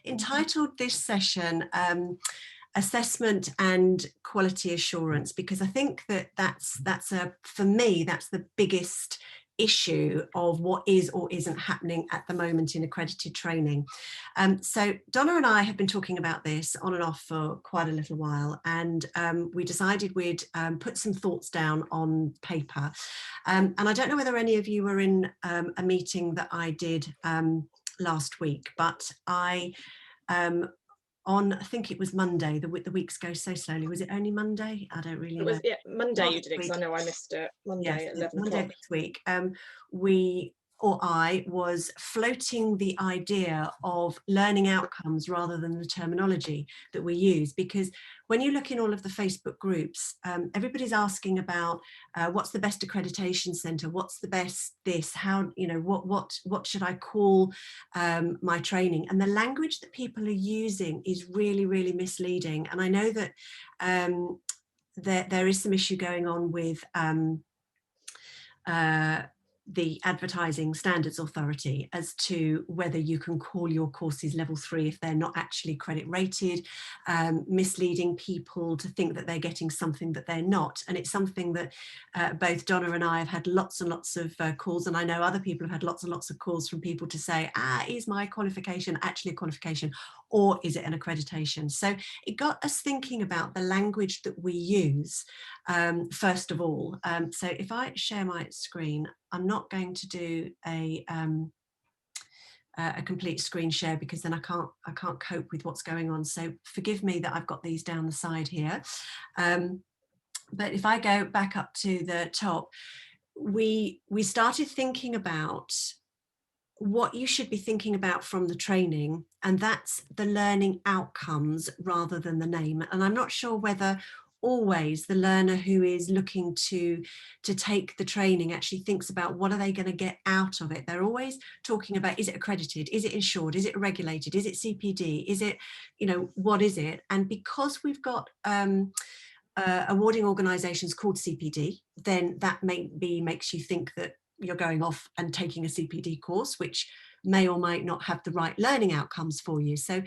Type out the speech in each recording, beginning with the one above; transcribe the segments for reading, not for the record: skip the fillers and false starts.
entitled this session assessment and quality assurance, because I think that's for me that's the biggest issue of what is or isn't happening at the moment in accredited training. So Donna and I have been talking about this on and off for quite a little while, and we decided we'd put some thoughts down on paper. And I don't know whether any of you were in a meeting that I did last week, but I think it was Monday, the weeks go so slowly. Was it only Monday? I don't really know. It was, yeah, Monday last you did it, because I know I missed it. Monday yes, at 11 Monday o'clock. this week. I was floating the idea of learning outcomes rather than the terminology that we use, because when you look in all of the Facebook groups, everybody's asking about what's the best accreditation centre, what's the best this, how, you know, what should I call my training, and the language that people are using is really, really misleading. And I know that there is some issue going on with the Advertising Standards Authority as to whether you can call your courses level 3 if they're not actually credit rated, misleading people to think that they're getting something that they're not. And it's something that both Donna and I have had lots and lots of calls, and I know other people have had lots and lots of calls from people to say, is my qualification actually a qualification, or is it an accreditation? So it got us thinking about the language that we use, first of all. So if I share my screen, I'm not going to do a complete screen share, because then I can't cope with what's going on. So forgive me that I've got these down the side here. But if I go back up to the top, we started thinking about what you should be thinking about from the training, and that's the learning outcomes rather than the name. And I'm not sure whether always the learner who is looking to take the training actually thinks about what are they going to get out of it. They're always talking about, is it accredited, is it insured, is it regulated, is it CPD, is it, you know, what is it? And because we've got awarding organisations called CPD, then that makes you think that you're going off and taking a CPD course, which may or might not have the right learning outcomes for you. So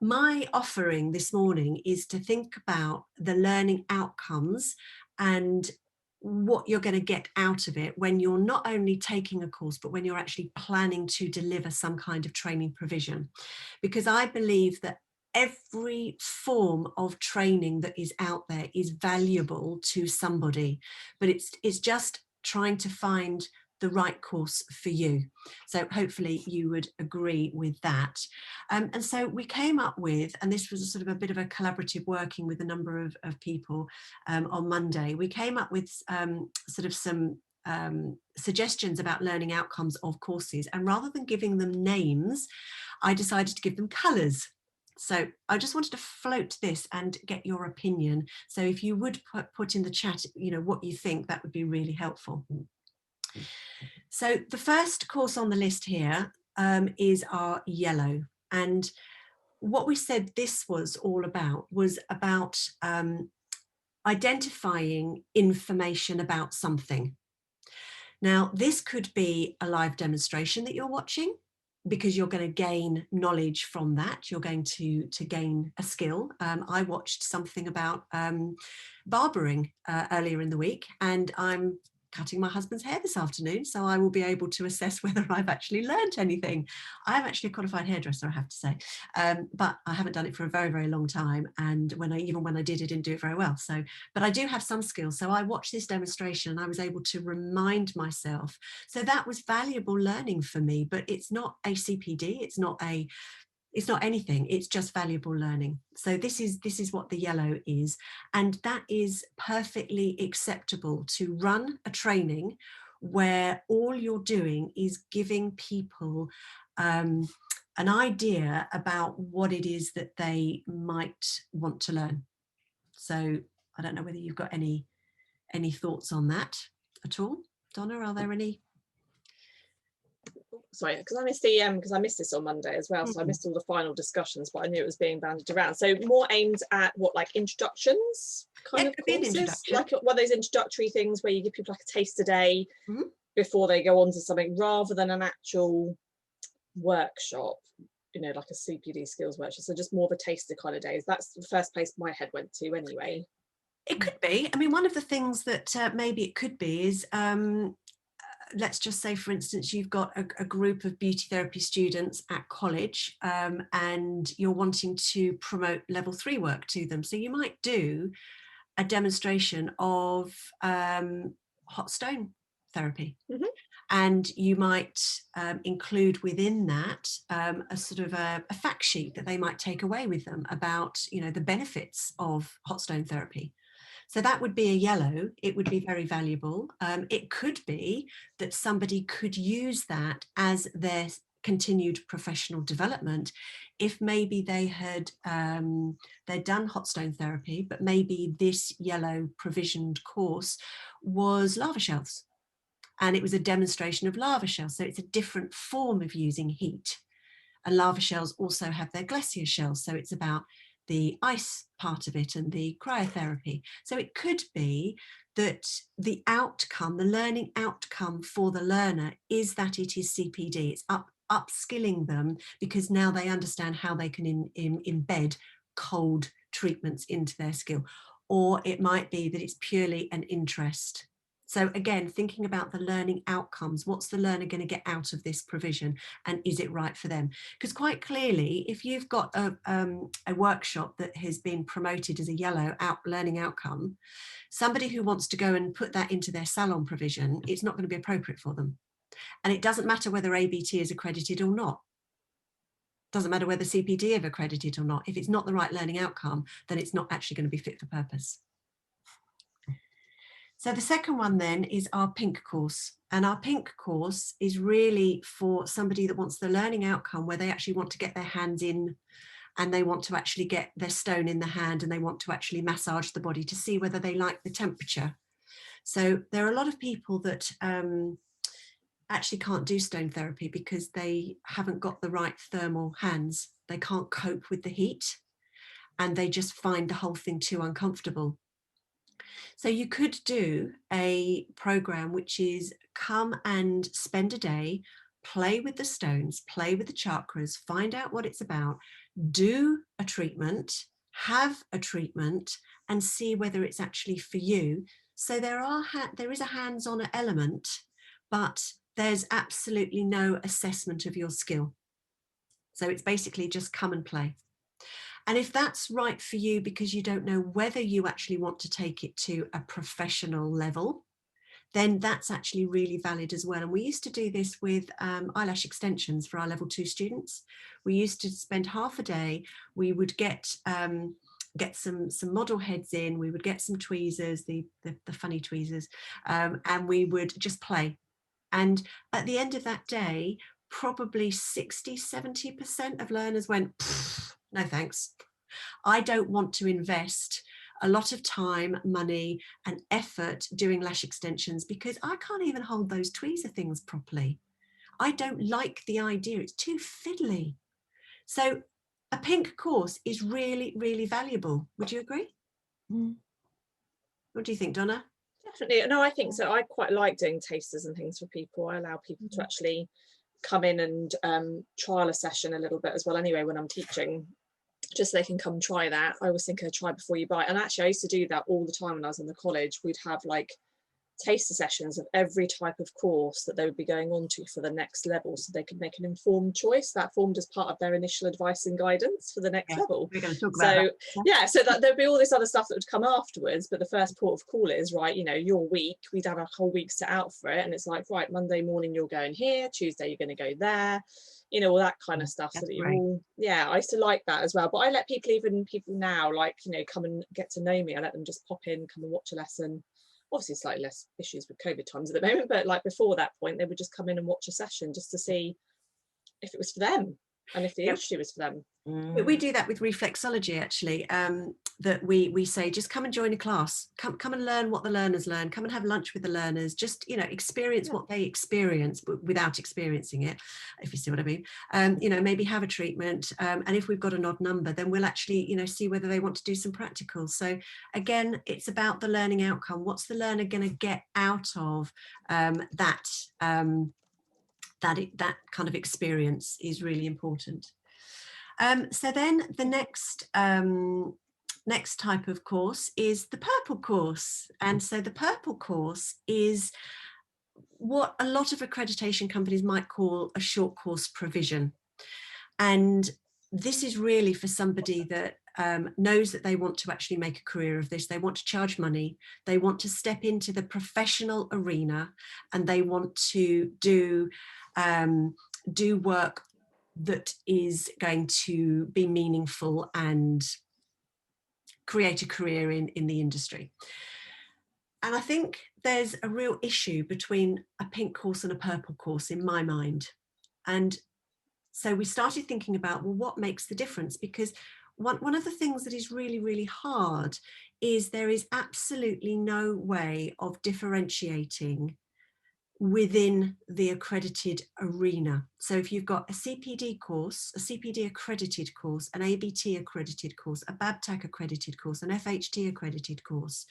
my offering this morning is to think about the learning outcomes and what you're going to get out of it when you're not only taking a course, but when you're actually planning to deliver some kind of training provision. Because I believe that every form of training that is out there is valuable to somebody, but it's just trying to find the right course for you. So hopefully you would agree with that. And so we came up with, and this was sort of a bit of a collaborative working with a number of people on Monday, we came up with sort of some suggestions about learning outcomes of courses, and rather than giving them names, I decided to give them colours. So I just wanted to float this and get your opinion. So if you would put in the chat, you know, what you think, that would be really helpful. So the first course on the list here is our yellow. And what we said this was all about was about identifying information about something. Now, this could be a live demonstration that you're watching, because you're going to gain knowledge from that. You're going to gain a skill. I watched something about barbering earlier in the week, and I'm cutting my husband's hair this afternoon, so I will be able to assess whether I've actually learned anything. I'm actually a qualified hairdresser, I have to say, but I haven't done it for a very, very long time, and even when I did, I didn't do it very well. So, but I do have some skills. So I watched this demonstration and I was able to remind myself. So that was valuable learning for me, but it's not a CPD, it's not anything, it's just valuable learning. So this is what the yellow is, and that is perfectly acceptable to run a training where all you're doing is giving people an idea about what it is that they might want to learn. So I don't know whether you've got any thoughts on that at all. Donna, are there any? Sorry, because I missed the because I missed this on Monday as well, so I missed all the final discussions, but I knew it was being banded around. So more aimed at what, like introductions kind of courses, like one of those introductory things where you give people like a taste a day before they go on to something, rather than an actual workshop. you know, like a CPD skills workshop, so just more of a taster kind of days. That's the first place my head went to anyway. It could be. I mean, one of the things that maybe it could be is, let's just say, for instance, you've got a group of beauty therapy students at college, and you're wanting to promote level 3 work to them. So you might do a demonstration of hot stone therapy. Mm-hmm. And you might include within that a sort of a fact sheet that they might take away with them about, you know, the benefits of hot stone therapy. So that would be a yellow. It would be very valuable. It could be that somebody could use that as their continued professional development if maybe they had they'd done hot stone therapy, but maybe this yellow provisioned course was lava shells, and it was a demonstration of lava shells. So it's a different form of using heat. And lava shells also have their glacier shells. So it's about the ice part of it and the cryotherapy. So it could be that the outcome, the learning outcome for the learner is that it is CPD. It's upskilling them because now they understand how they can embed cold treatments into their skill. Or it might be that it's purely an interest. So again, thinking about the learning outcomes, what's the learner going to get out of this provision, and is it right for them? Because quite clearly, if you've got a workshop that has been promoted as a yellow learning outcome, somebody who wants to go and put that into their salon provision, it's not going to be appropriate for them. And it doesn't matter whether ABT is accredited or not. Doesn't matter whether CPD is accredited or not. If it's not the right learning outcome, then it's not actually going to be fit for purpose. So the second one then is our pink course. And our pink course is really for somebody that wants the learning outcome where they actually want to get their hands in and they want to actually get their stone in the hand and they want to actually massage the body to see whether they like the temperature. So there are a lot of people that actually can't do stone therapy because they haven't got the right thermal hands. They can't cope with the heat and they just find the whole thing too uncomfortable. So you could do a program which is come and spend a day, play with the stones, play with the chakras, find out what it's about, do a treatment, have a treatment, and see whether it's actually for you. So there is a hands-on element, but there's absolutely no assessment of your skill. So it's basically just come and play. And if that's right for you because you don't know whether you actually want to take it to a professional level, then that's actually really valid as well. And we used to do this with eyelash extensions for our level 2 students. We used to spend half a day. We would get some model heads in, we would get some tweezers, the funny tweezers, and we would just play. And at the end of that day, probably 60–70% of learners went, no thanks. I don't want to invest a lot of time, money and effort doing lash extensions because I can't even hold those tweezer things properly. I don't like the idea, it's too fiddly. So a pink course is really, really valuable. Would you agree? What do you think, Donna? Definitely. No, I think so. I quite like doing tasters and things for people. I allow people to actually come in and trial a session a little bit as well anyway when I'm teaching, just so they can come try that. I always think a try before you buy. And actually I used to do that all the time when I was in the college. We'd have like taster sessions of every type of course that they would be going on to for the next level, so they could make an informed choice that formed as part of their initial advice and guidance for the next level. We're going to talk about that. Yeah, so that there'd be all this other stuff that would come afterwards, but the first port of call is, right, you know, your week, we'd have a whole week set out for it, and it's like, right, Monday morning you're going here, Tuesday you're going to go there, you know, all that kind of stuff. That's so that you're great. all, yeah, I used to like that as well. But I let people now, like, you know, come and get to know me. I let them just pop in, come and watch a lesson. Obviously slightly less issues with COVID times at the moment, but like before that point, they would just come in and watch a session just to see if it was for them and if the industry was for them. We do that with reflexology actually, that we say just come and join a class, come and learn what the learners learn, come and have lunch with the learners, just, you know, experience what they experience without experiencing it, if you see what I mean. You know, maybe have a treatment, and if we've got an odd number, then we'll actually, you know, see whether they want to do some practicals. So again, it's about the learning outcome. What's the learner going to get out of that kind of experience is really important. So then the next type of course is the purple course. And so the purple course is what a lot of accreditation companies might call a short course provision. And this is really for somebody that knows that they want to actually make a career of this. They want to charge money. They want to step into the professional arena, and they want to do work that is going to be meaningful and create a career in the industry. And I think there's a real issue between a pink course and a purple course in my mind. And so we started thinking about, well, what makes the difference? Because one of the things that is really, really hard is there is absolutely no way of differentiating within the accredited arena. So if you've got a CPD course, a CPD accredited course, an ABT accredited course, a BABTAC accredited course, an FHT accredited course,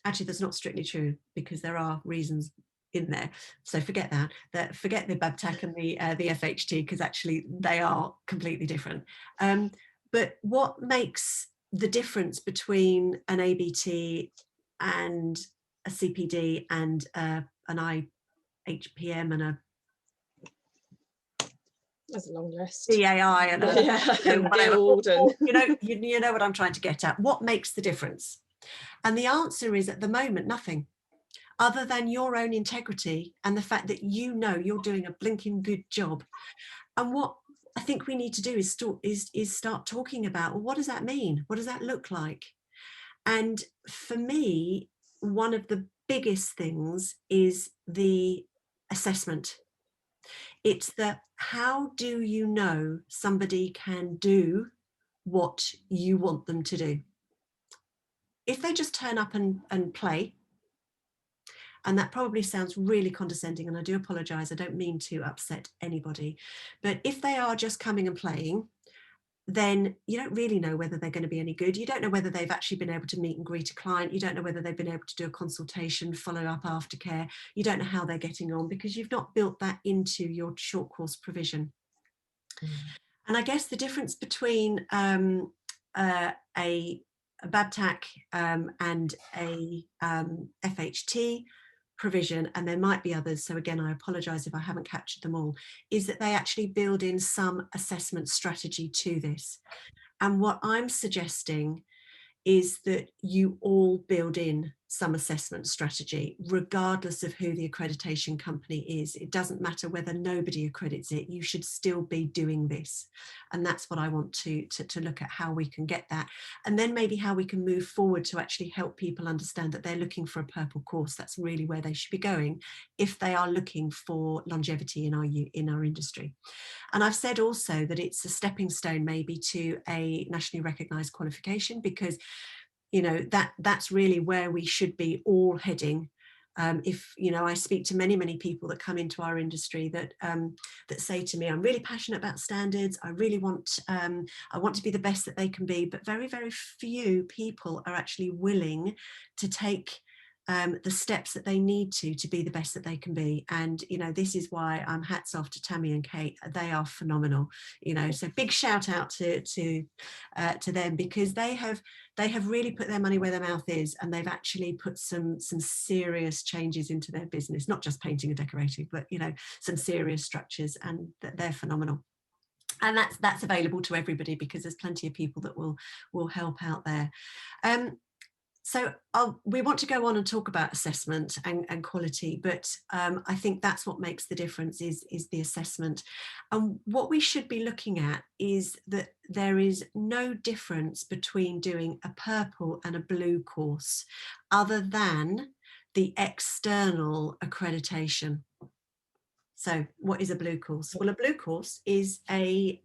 actually that's not strictly true because there are reasons in there, so forget that, forget the BABTAC and the FHT, because actually they are completely different. But what makes the difference between an ABT and a CPD and an IHPM and a That's a long list. DAI and Guild and you know what I'm trying to get at. What makes the difference? And the answer is, at the moment, nothing, other than your own integrity and the fact that you know you're doing a blinking good job. And what I think we need to do is start talking about, well, what does that mean? What does that look like? And for me, one of the biggest things is the assessment. It's the, how do you know somebody can do what you want them to do? If they just turn up and play, and that probably sounds really condescending, and I do apologize, I don't mean to upset anybody, but if they are just coming and playing, then you don't really know whether they're going to be any good. You don't know whether they've actually been able to meet and greet a client. You don't know whether they've been able to do a consultation, follow up aftercare. You don't know how they're getting on because you've not built that into your short course provision. And I guess the difference between a BABTAC and a FHT provision, and there might be others, so again I apologize if I haven't captured them all, is that they actually build in some assessment strategy to this. And what I'm suggesting is that you all build in some assessment strategy, regardless of who the accreditation company is. It doesn't matter whether nobody accredits it, you should still be doing this. And that's what I want to look at, how we can get that. And then maybe how we can move forward to actually help people understand that they're looking for a purple course. That's really where they should be going if they are looking for longevity in our industry. And I've said also that it's a stepping stone maybe to a nationally recognised qualification, because that's really where we should be all heading. If I speak to many people that come into our industry that say to me, I'm really passionate about standards, I really want to be the best that they can be, but very few people are actually willing to take the steps that they need to be the best that they can be. And this is why I'm hats off to Tammy and Kate. They are phenomenal, so big shout out to them, because they have really put their money where their mouth is, and they've actually put some serious changes into their business, not just painting and decorating, but some serious structures, and they're phenomenal. And that's available to everybody, because there's plenty of people that will help out there. So we want to go on and talk about assessment and quality, but I think that's what makes the difference is the assessment. And what we should be looking at is that there is no difference between doing a purple and a blue course, other than the external accreditation. So what is a blue course? Well, a blue course is a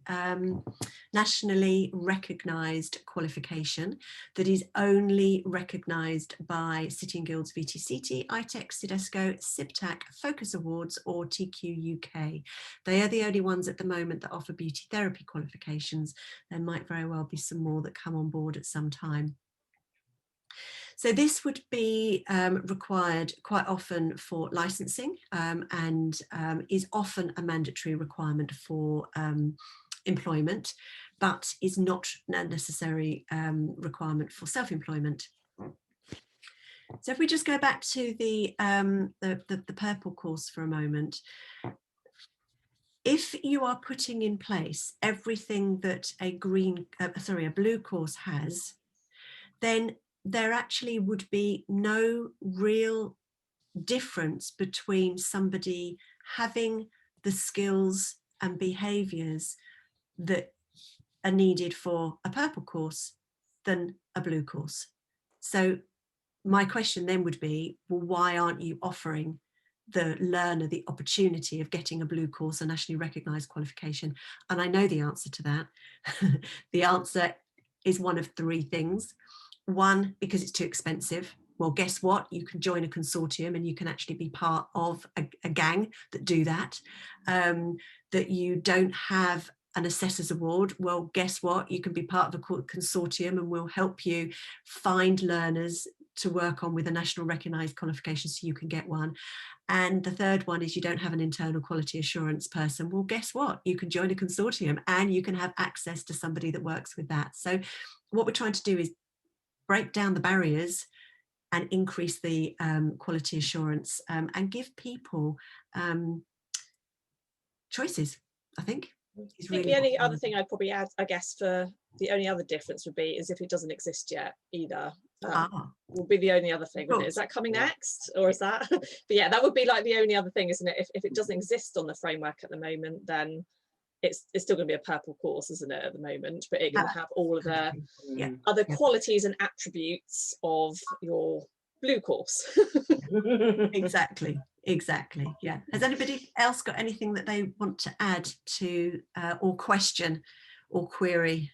nationally recognised qualification that is only recognised by City and Guilds VTCT, ITEC, CIDESCO, CIBTAC, Focus Awards or TQ UK. They are the only ones at the moment that offer beauty therapy qualifications. There might very well be some more that come on board at some time. So this would be required quite often for licensing and is often a mandatory requirement for employment, but is not a necessary requirement for self-employment. So if we just go back to the purple course for a moment, if you are putting in place everything that a blue course has, then there actually would be no real difference between somebody having the skills and behaviours that are needed for a purple course than a blue course. So my question then would be, well, why aren't you offering the learner the opportunity of getting a blue course, a nationally recognised qualification? And I know the answer to that. The answer is one of three things. One, because it's too expensive. Well, guess what? You can join a consortium and you can actually be part of a gang that do that. That you don't have an assessor's award. Well, guess what? You can be part of a consortium and we'll help you find learners to work on with a national recognised qualification so you can get one. And the third one is you don't have an internal quality assurance person. Well, guess what? You can join a consortium and you can have access to somebody that works with that. So what we're trying to do is break down the barriers and increase the quality assurance and give people choices, I think. I think the only other thing I'd probably add, I guess, for the only other difference would be is if it doesn't exist yet either. Will be the only other thing. Is that coming next, or is that? But yeah, that would be like the only other thing, isn't it? If it doesn't exist on the framework at the moment, then it's still going to be a purple course, isn't it, at the moment? But it can have all of the other qualities and attributes of your blue course. Exactly. Yeah. Has anybody else got anything that they want to add to or question or query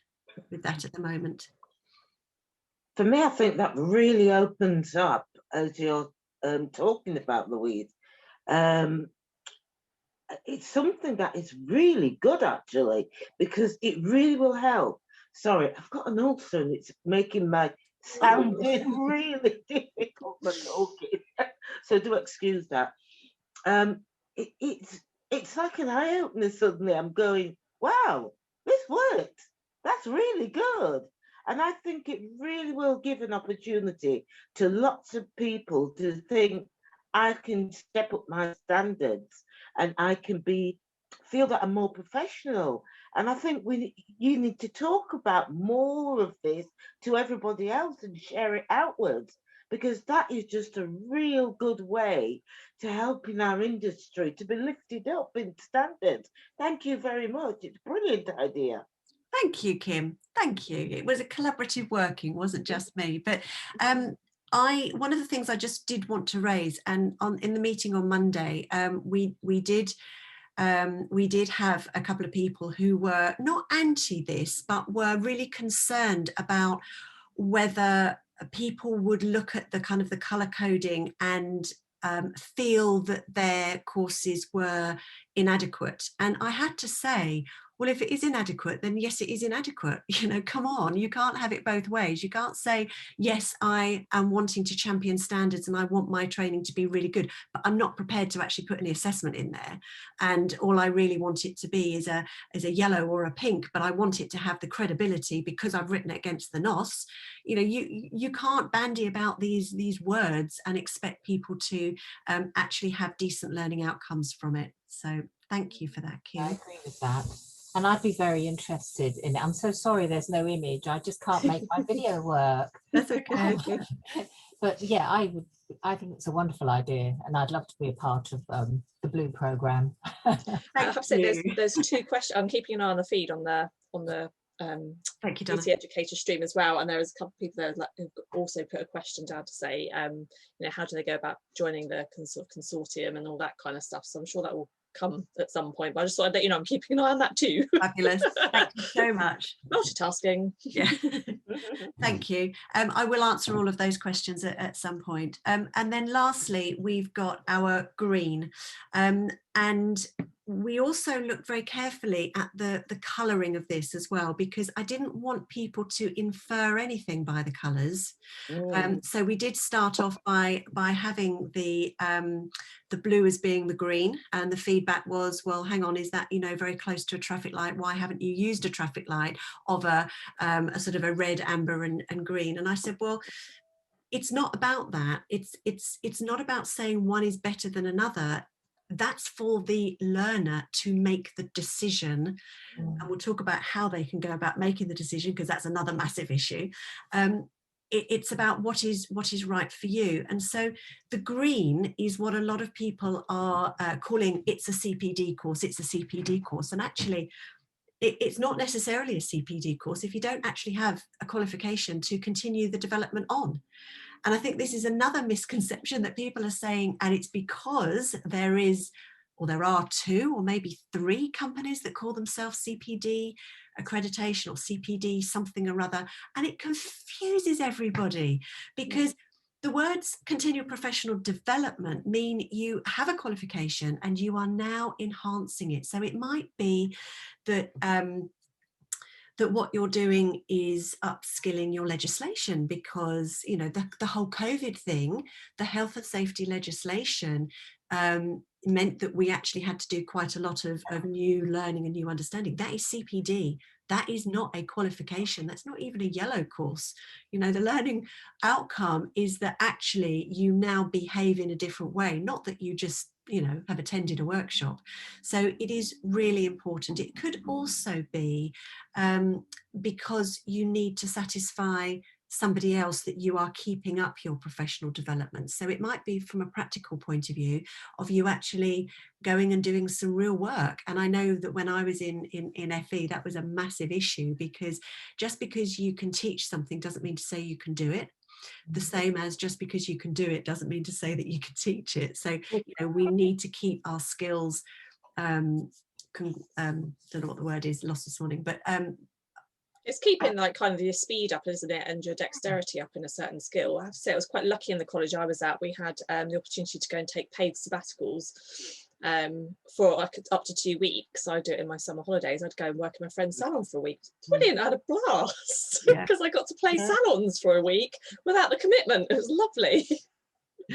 with that at the moment? For me, I think that really opens up as you're talking about, Louise. It's something that is really good, actually, because it really will help. Sorry, I've got an ulcer and it's making my sounding really difficult for talking. So do excuse that. It's like an eye-opener suddenly. I'm going, wow, this worked. That's really good. And I think it really will give an opportunity to lots of people to think, I can step up my standards and I can feel that I'm more professional. And I think you need to talk about more of this to everybody else and share it outwards, because that is just a real good way to help in our industry to be lifted up in standards. Thank you very much. It's a brilliant idea. Thank you, Kim. Thank you. It was a collaborative working, wasn't just me. But one of the things I just did want to raise, and in the meeting on Monday, we did have a couple of people who were not anti this, but were really concerned about whether people would look at the kind of the colour coding and feel that their courses were inadequate. And I had to say, well, if it is inadequate, then yes, it is inadequate. You know, come on, you can't have it both ways. You can't say, yes, I am wanting to champion standards and I want my training to be really good, but I'm not prepared to actually put any assessment in there. And all I really want it to be is a yellow or a pink, but I want it to have the credibility because I've written it against the NOS. You know, you can't bandy about these words and expect people to actually have decent learning outcomes from it. So thank you for that, Kim. I agree with that. And I'd be very interested in it. I'm so sorry there's no image. I just can't make my video work. That's okay. But yeah, I think it's a wonderful idea, and I'd love to be a part of the Blue programme. I have to say there's two questions. I'm keeping an eye on the feed on the Thank you, Donna. beauty educator stream as well, and there was a couple of people there who've also put a question down to say, you know, how do they go about joining the consortium and all that kind of stuff. So I'm sure that will come at some point, but I just thought I'd let you know I'm keeping an eye on that too. Fabulous. Thank you so much. Multitasking. Yeah. Thank you. I will answer all of those questions at some point. And then lastly, we've got our green. And we also looked very carefully at the colouring of this as well, because I didn't want people to infer anything by the colours. So we did start off by having the blue as being the green, and the feedback was, well, hang on, is that, you know, very close to a traffic light? Why haven't you used a traffic light of a sort of a red, amber and green? And I said, well, it's not about that. It's not about saying one is better than another. That's for the learner to make the decision. And we'll talk about how they can go about making the decision, because that's another massive issue. It's about what is right for you. And so the green is what a lot of people are calling, it's a CPD course, it's a CPD course. And actually, it's not necessarily a CPD course if you don't actually have a qualification to continue the development on. And I think this is another misconception that people are saying, and it's because there are 2 or maybe 3 companies that call themselves CPD accreditation or CPD something or other, and it confuses everybody, because the words continual professional development mean you have a qualification and you are now enhancing it. So it might be that that what you're doing is upskilling your legislation, because, you know, the whole COVID thing, the health and safety legislation meant that we actually had to do quite a lot of new learning and new understanding. That is CPD. That is not a qualification. That's not even a yellow course. You know, the learning outcome is that actually you now behave in a different way, not that you just, you know, have attended a workshop. So it is really important. It could also be because you need to satisfy somebody else that you are keeping up your professional development. So it might be from a practical point of view of you actually going and doing some real work. And I know that when I was in FE, that was a massive issue, because just because you can teach something doesn't mean to say you can do it. The same as just because you can do it doesn't mean to say that you can teach it. So, you know, we need to keep our skills, don't know what the word is, lost this morning, but it's keeping like kind of your speed up, isn't it, and your dexterity up in a certain skill. I have to say I was quite lucky in the college I was at. We had the opportunity to go and take paid sabbaticals for like up to 2 weeks. I'd do it in my summer holidays. I'd go and work in my friend's salon for a week. Brilliant. I had a blast because I got to play salons for a week without the commitment. It was lovely.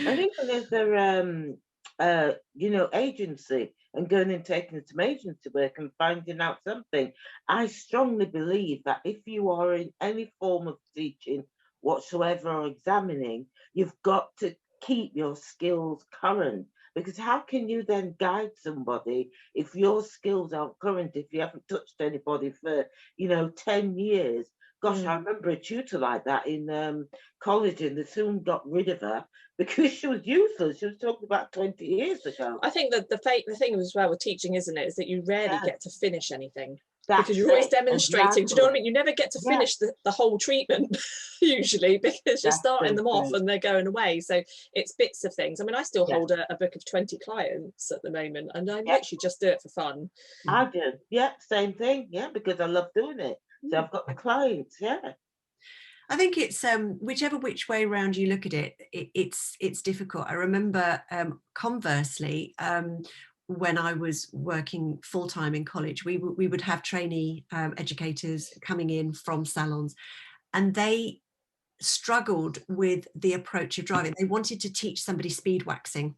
I think there's their you know, agency, and going and taking some agency work and finding out something. I strongly believe that if you are in any form of teaching whatsoever or examining, you've got to keep your skills current, because how can you then guide somebody if your skills aren't current, if you haven't touched anybody for, you know, 10 years? Gosh, I remember a tutor like that in college, and they soon got rid of her because she was useless. She was talking about 20 years ago. I think that the thing as well with teaching, isn't it, is that you rarely get to finish anything. Because you're always demonstrating. Exactly. Do you know what I mean? You never get to finish the whole treatment usually, because you're starting them off and they're going away. So it's bits of things. I mean, I still hold a book of 20 clients at the moment, and I literally just do it for fun. I do. Yeah, same thing. Yeah, because I love doing it. So I've got the clients. Yeah. I think it's which way around you look at it, it's difficult. I remember conversely, when I was working full-time in college, we would have trainee educators coming in from salons, and they struggled with the approach of driving. They wanted to teach somebody speed waxing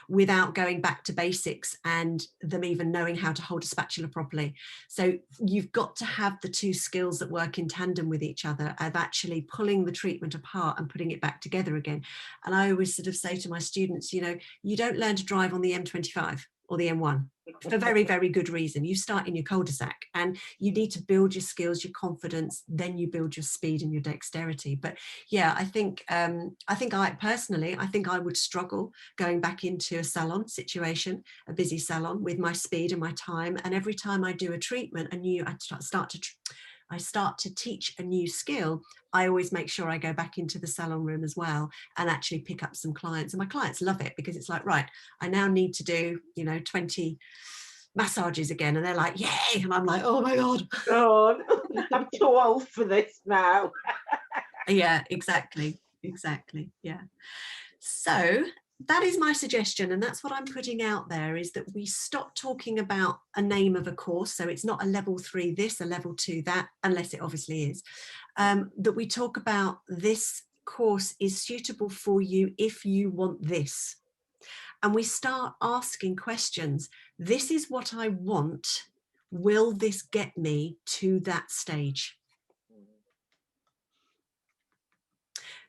without going back to basics and them even knowing how to hold a spatula properly. So you've got to have the 2 skills that work in tandem with each other, of actually pulling the treatment apart and putting it back together again. And I always sort of say to my students, you know, you don't learn to drive on the M25 or the M1 for very, very good reason. You start in your cul-de-sac, and you need to build your skills, your confidence, then you build your speed and your dexterity. But yeah, I think I personally would struggle going back into a salon situation, a busy salon, with my speed and my time. And every time I do a treatment, I start to teach a new skill, I always make sure I go back into the salon room as well and actually pick up some clients. And my clients love it, because it's like, right, I now need to do, you know, 20 massages again. And they're like, yay. And I'm like, oh my God. God, I'm too old for this now. Yeah, exactly. Yeah. So that is my suggestion, and that's what I'm putting out there, is that we stop talking about a name of a course. So it's not a level 3 this, a level 2 that, unless it obviously is. That we talk about this course is suitable for you if you want this. And we start asking questions. This is what I want. Will this get me to that stage?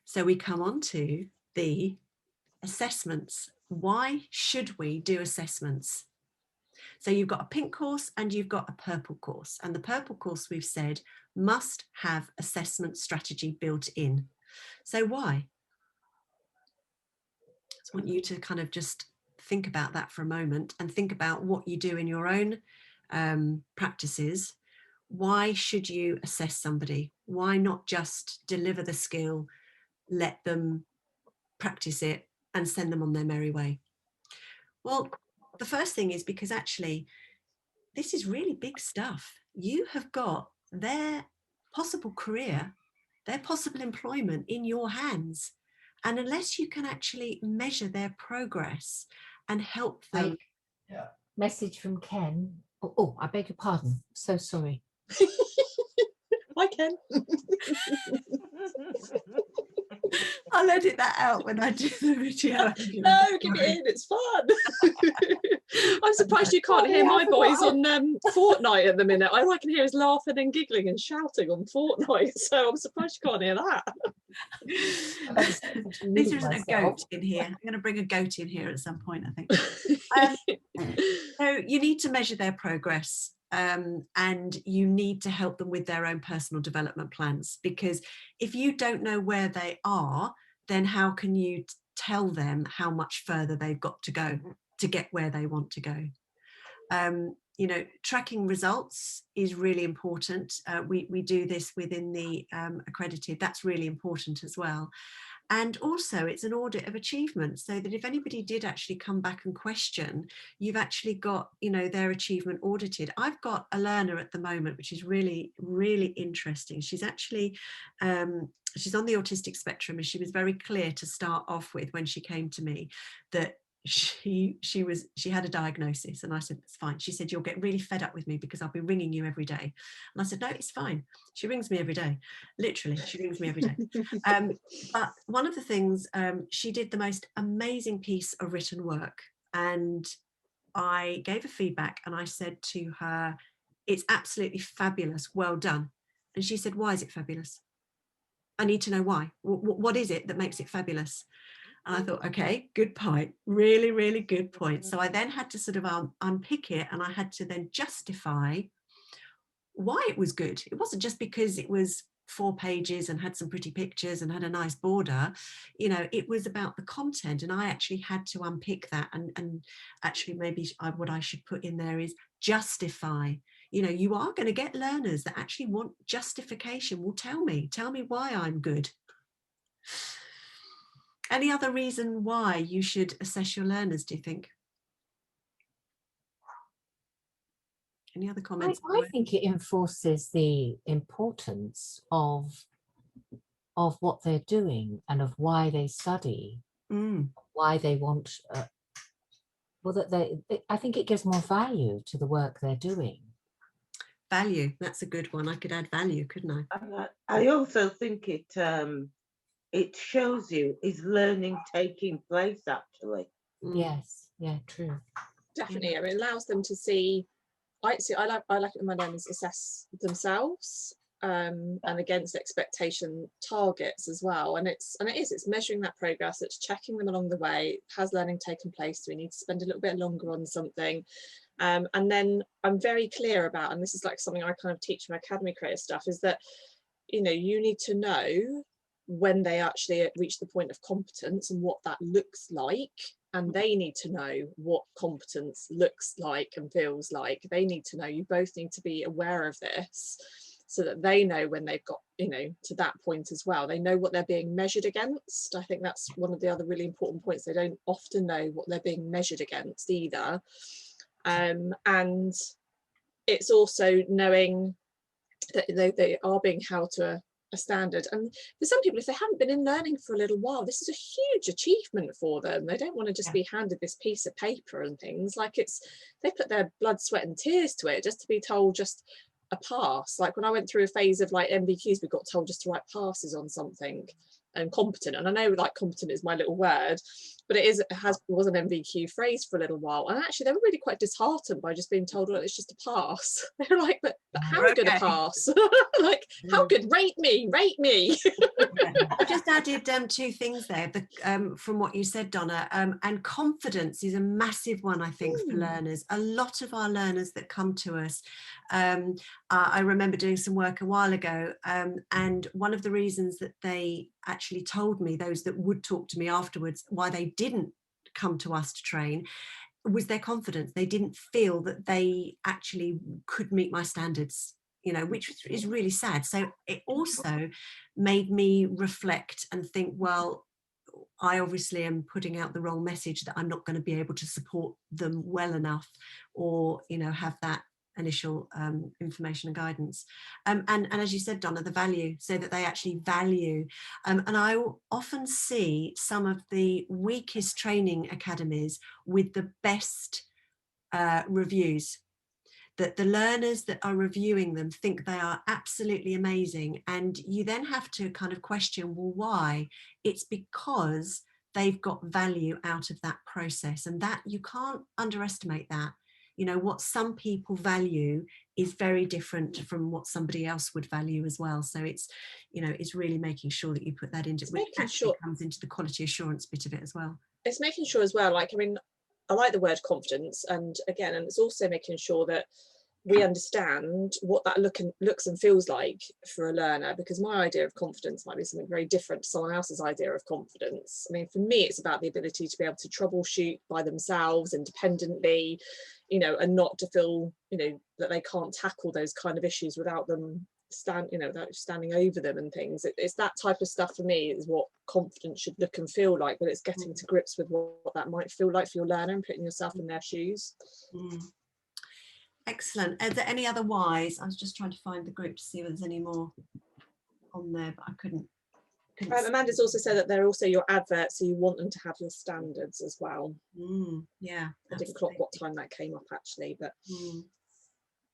So we come on to the assessments. Why should we do assessments? So you've got a pink course and you've got a purple course. And the purple course, we've said, must have assessment strategy built in. So why? I just want you to kind of just think about that for a moment and think about what you do in your own practices. Why should you assess somebody? Why not just deliver the skill, let them practice it and send them on their merry way? Well, the first thing is because actually this is really big stuff. You have got their possible career, their possible employment in your hands. And unless you can actually measure their progress and help them. Message from Ken. Oh, I beg your pardon. So sorry. Hi, Ken. I'll edit that out when I do the video. No, give it in, it's fun. I'm surprised you can't hear my boys on Fortnite at the minute. All I can hear is laughing and giggling and shouting on Fortnite, so I'm surprised you can't hear that. There isn't a goat in here. I'm going to bring a goat in here at some point, I think. So you need to measure their progress. And you need to help them with their own personal development plans, because if you don't know where they are, then how can you tell them how much further they've got to go to get where they want to go? You know, tracking results is really important. We do this within the accredited. That's really important as well. And also it's an audit of achievement, so that if anybody did actually come back and question, you've actually got, you know, their achievement audited. I've got a learner at the moment, which is really, really interesting. She's actually, she's on the autistic spectrum, and she was very clear to start off with when she came to me that she had a diagnosis, and I said, it's fine. She said, you'll get really fed up with me because I'll be ringing you every day. And I said, no, it's fine. She rings me every day. Literally, she rings me every day. But one of the things, she did the most amazing piece of written work, and I gave her feedback and I said to her, it's absolutely fabulous, well done. And she said, why is it fabulous? I need to know why. What is it that makes it fabulous? And I thought, okay, good point, really, really good point. So I then had to sort of unpick it, and I had to then justify why it was good. It wasn't just because it was 4 pages and had some pretty pictures and had a nice border. You know, it was about the content, and I actually had to unpick that, and actually maybe what I should put in there is justify. You know, you are going to get learners that actually want justification. Well, tell me why I'm good. Any other reason why you should assess your learners, do you think? Any other comments? I think it enforces the importance of what they're doing and of why they study, why they want, well, that I think it gives more value to the work they're doing. Value, that's a good one. I could add value, couldn't I? I also think it shows you is learning taking place, actually. Yes, yeah, true. Definitely, it allows them to see. I like it when my learners assess themselves and against expectation targets as well. And it's measuring that progress. It's checking them along the way. Has learning taken place? Do we need to spend a little bit longer on something? And then I'm very clear about, and this is like something I kind of teach my academy creator stuff, is that, you know, you need to know when they actually reach the point of competence and what that looks like, and they need to know what competence looks like and feels like. They need to know, you both need to be aware of this so that they know when they've got, you know, to that point as well. They know what they're being measured against. I think that's one of the other really important points. They don't often know what they're being measured against either. And it's also knowing that they are being held to a standard. And for some people, if they haven't been in learning for a little while, this is a huge achievement for them. They don't want to just be handed this piece of paper and things. Like, they put their blood, sweat and tears to it just to be told just a pass. Like when I went through a phase of like MVQs, we got told just to write passes on something, and competent. And I know like competent is my little word, but it was an MVQ phrase for a little while. And actually they were really quite disheartened by just being told, well, it's just a pass. They're like, but how good a pass? Like, how good? Rate me. I just added 2 things there from what you said, Donna, and confidence is a massive one, I think, for learners. A lot of our learners that come to us, I remember doing some work a while ago, and one of the reasons that they actually told me, those that would talk to me afterwards, why they didn't come to us to train, was their confidence. They didn't feel that they actually could meet my standards, which is really sad. So it also made me reflect and think, well, I obviously am putting out the wrong message, that I'm not going to be able to support them well enough, or have that initial information and guidance, and as you said, Donna, the value, so that they actually value, and I often see some of the weakest training academies with the best reviews, that the learners that are reviewing them think they are absolutely amazing, and you then have to kind of question, well, why? It's because they've got value out of that process, and that you can't underestimate that. What some people value is very different from what somebody else would value as well. So it's really making sure that you put that into, which actually comes into the quality assurance bit of it as well. It's making sure as well, like, I mean, I like the word confidence, and it's also making sure that we understand what that looks and feels like for a learner, because my idea of confidence might be something very different to someone else's idea of confidence. I mean, for me, it's about the ability to be able to troubleshoot by themselves independently, and not to feel, that they can't tackle those kind of issues without them without standing over them and things. It's that type of stuff for me is what confidence should look and feel like, but it's getting to grips with what that might feel like for your learner and putting yourself in their shoes. Excellent. Are there any other whys? I was just trying to find the group to see if there's any more on there, but I couldn't Amanda's also said that they're also your adverts, so you want them to have your standards as well. Yeah, I didn't clock what time that came up actually, but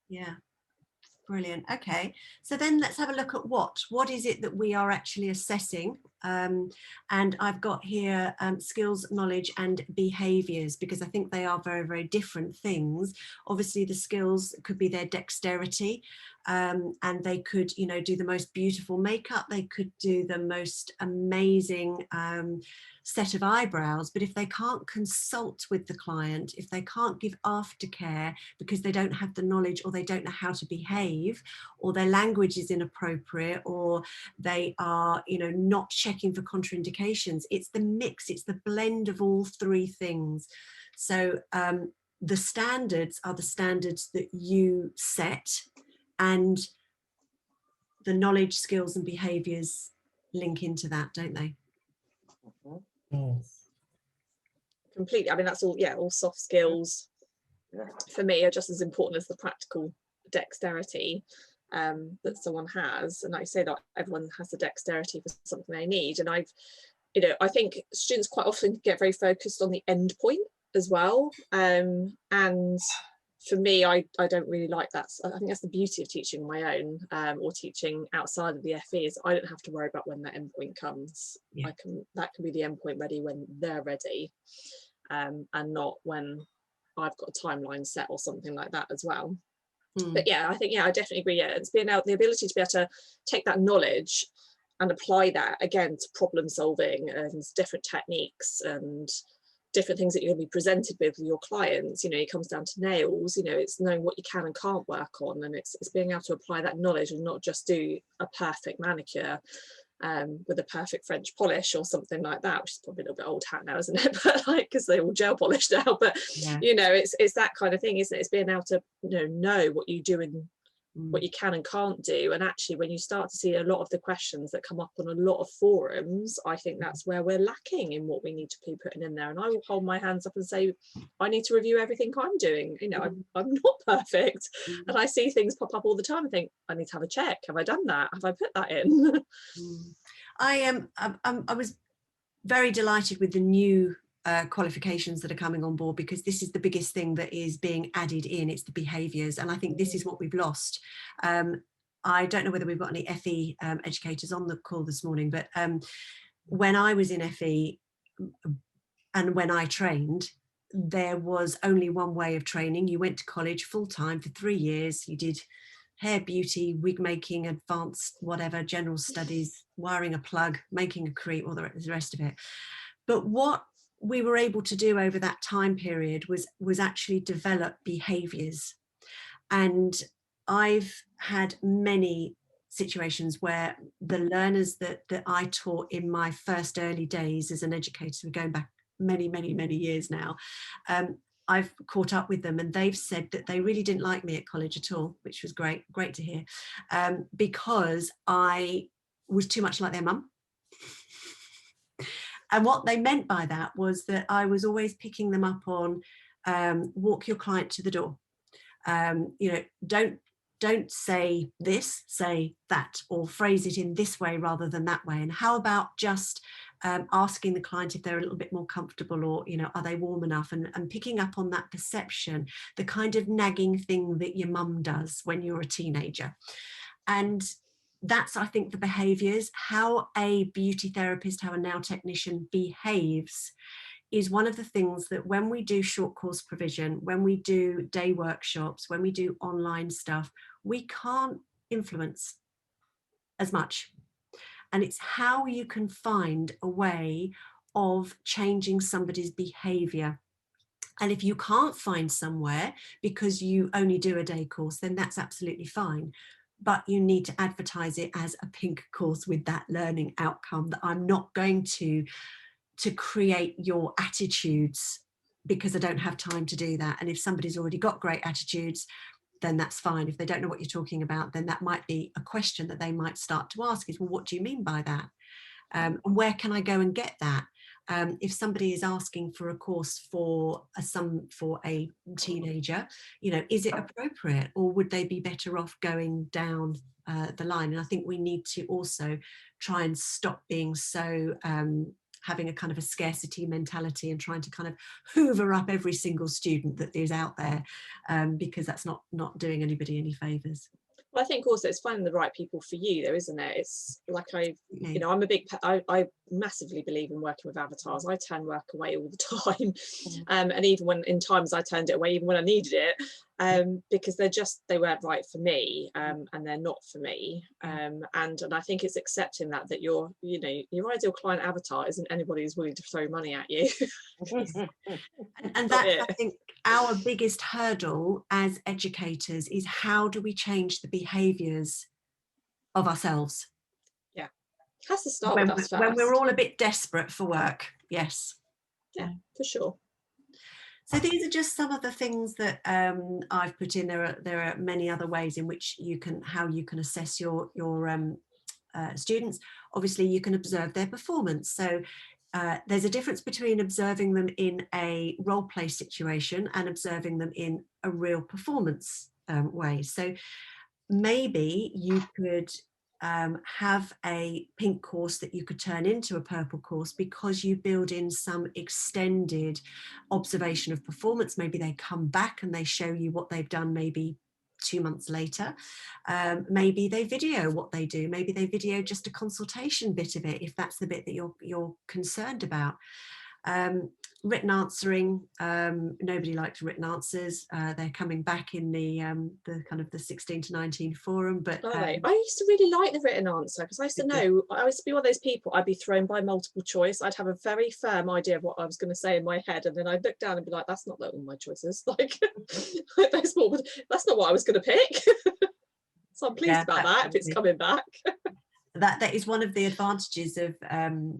yeah, brilliant. Okay, so then let's have a look at what is it that we are actually assessing, and I've got here skills, knowledge and behaviours, because I think they are very, very different things. Obviously the skills could be their dexterity, and they could do the most beautiful makeup, they could do the most amazing set of eyebrows, but if they can't consult with the client, if they can't give aftercare because they don't have the knowledge, or they don't know how to behave, or their language is inappropriate, or they are not checking for contraindications, it's the mix, it's the blend of all 3 things. So the standards are the standards that you set, and the knowledge, skills and behaviours link into that, don't they? Yes. Completely. I mean, that's all soft skills for me are just as important as the practical dexterity that someone has. And like I say, that everyone has the dexterity for something they need. And I think students quite often get very focused on the end point as well. And for me, I don't really like that. I think that's the beauty of teaching my own or teaching outside of the FE, is I don't have to worry about when that endpoint comes. That can be the endpoint ready when they're ready, and not when I've got a timeline set or something like that as well. But I think I definitely agree. It's being out the ability to be able to take that knowledge and apply that again to problem solving and different techniques and different things that you're going to be presented with your clients. It comes down to nails, it's knowing what you can and can't work on, and it's being able to apply that knowledge and not just do a perfect manicure with a perfect French polish or something like that, which is probably a little bit old hat now, isn't it? But like, because they're all gel polished now, but it's that kind of thing, isn't it? It's being able to know what you do in what you can and can't do. And actually, when you start to see a lot of the questions that come up on a lot of forums, I think that's where we're lacking in what we need to be putting in there. And I will hold my hands up and say, I need to review everything I'm doing. You know, I'm not perfect. And I see things pop up all the time and think, I need to have a check. Have I done that? Have I put that in? I was very delighted with the new qualifications that are coming on board, because this is the biggest thing that is being added in. It's the behaviours, and I think this is what we've lost. I don't know whether we've got any FE educators on the call this morning, but when I was in FE and when I trained, there was only one way of training. You went to college full-time for 3 years. You did hair, beauty, wig making, advanced whatever, general studies, wiring a plug, making a crepe, all the rest of it. But what we were able to do over that time period was actually develop behaviours. And I've had many situations where the learners that I taught in my first early days as an educator, we're going back many years now, I've caught up with them, and they've said that they really didn't like me at college at all, which was great to hear, because I was too much like their mum. And what they meant by that was that I was always picking them up on walk your client to the door. You know, don't say this, say that, or phrase it in this way rather than that way. And how about just asking the client if they're a little bit more comfortable, or, you know, are they warm enough, and picking up on that perception, the kind of nagging thing that your mum does when you're a teenager. And that's, I think, the behaviours. How a beauty therapist, how a nail technician behaves is one of the things that when we do short course provision, when we do day workshops, when we do online stuff, we can't influence as much. And it's how you can find a way of changing somebody's behaviour. And if you can't find somewhere because you only do a day course, then that's absolutely fine. But you need to advertise it as a pink course with that learning outcome, that I'm not going to create your attitudes because I don't have time to do that. And if somebody's already got great attitudes, then that's fine. If they don't know what you're talking about, then that might be a question that they might start to ask is, well, what do you mean by that? And where can I go and get that? If somebody is asking for a course for a teenager, you know, is it appropriate, or would they be better off going down the line? And I think we need to also try and stop being so having a kind of a scarcity mentality and trying to kind of hoover up every single student that is out there, because that's not doing anybody any favours. Well, I think also it's finding the right people for you, though, isn't it? It's like you know, I massively believe in working with avatars. I turn work away all the time, and even when in times I turned it away, even when I needed it, because they weren't right for me, and they're not for me. And I think it's accepting that your ideal client avatar isn't anybody who's willing to throw money at you. and that's, I think, our biggest hurdle as educators is how do we change the behaviours of ourselves? Yeah, it has to start with us first. When we're all a bit desperate for work. Yes. Yeah, for sure. So these are just some of the things that I've put in. There are many other ways in which you can assess your students. Obviously, you can observe their performance. So there's a difference between observing them in a role play situation and observing them in a real performance way. So maybe you could have a pink course that you could turn into a purple course because you build in some extended observation of performance. Maybe they come back and they show you what they've done maybe 2 months later. Maybe they video what they do. Maybe they video just a consultation bit of it, if that's the bit that you're concerned about. Written answering, nobody likes written answers. They're coming back in the kind of the 16 to 19 forum. But I used to really like the written answer, because I used to be one of those people. I'd be thrown by multiple choice. I'd have a very firm idea of what I was going to say in my head, and then I'd look down and be like, that's not one of my choices. Like that's not what I was going to pick. So I'm pleased about that if it's coming back. That is one of the advantages of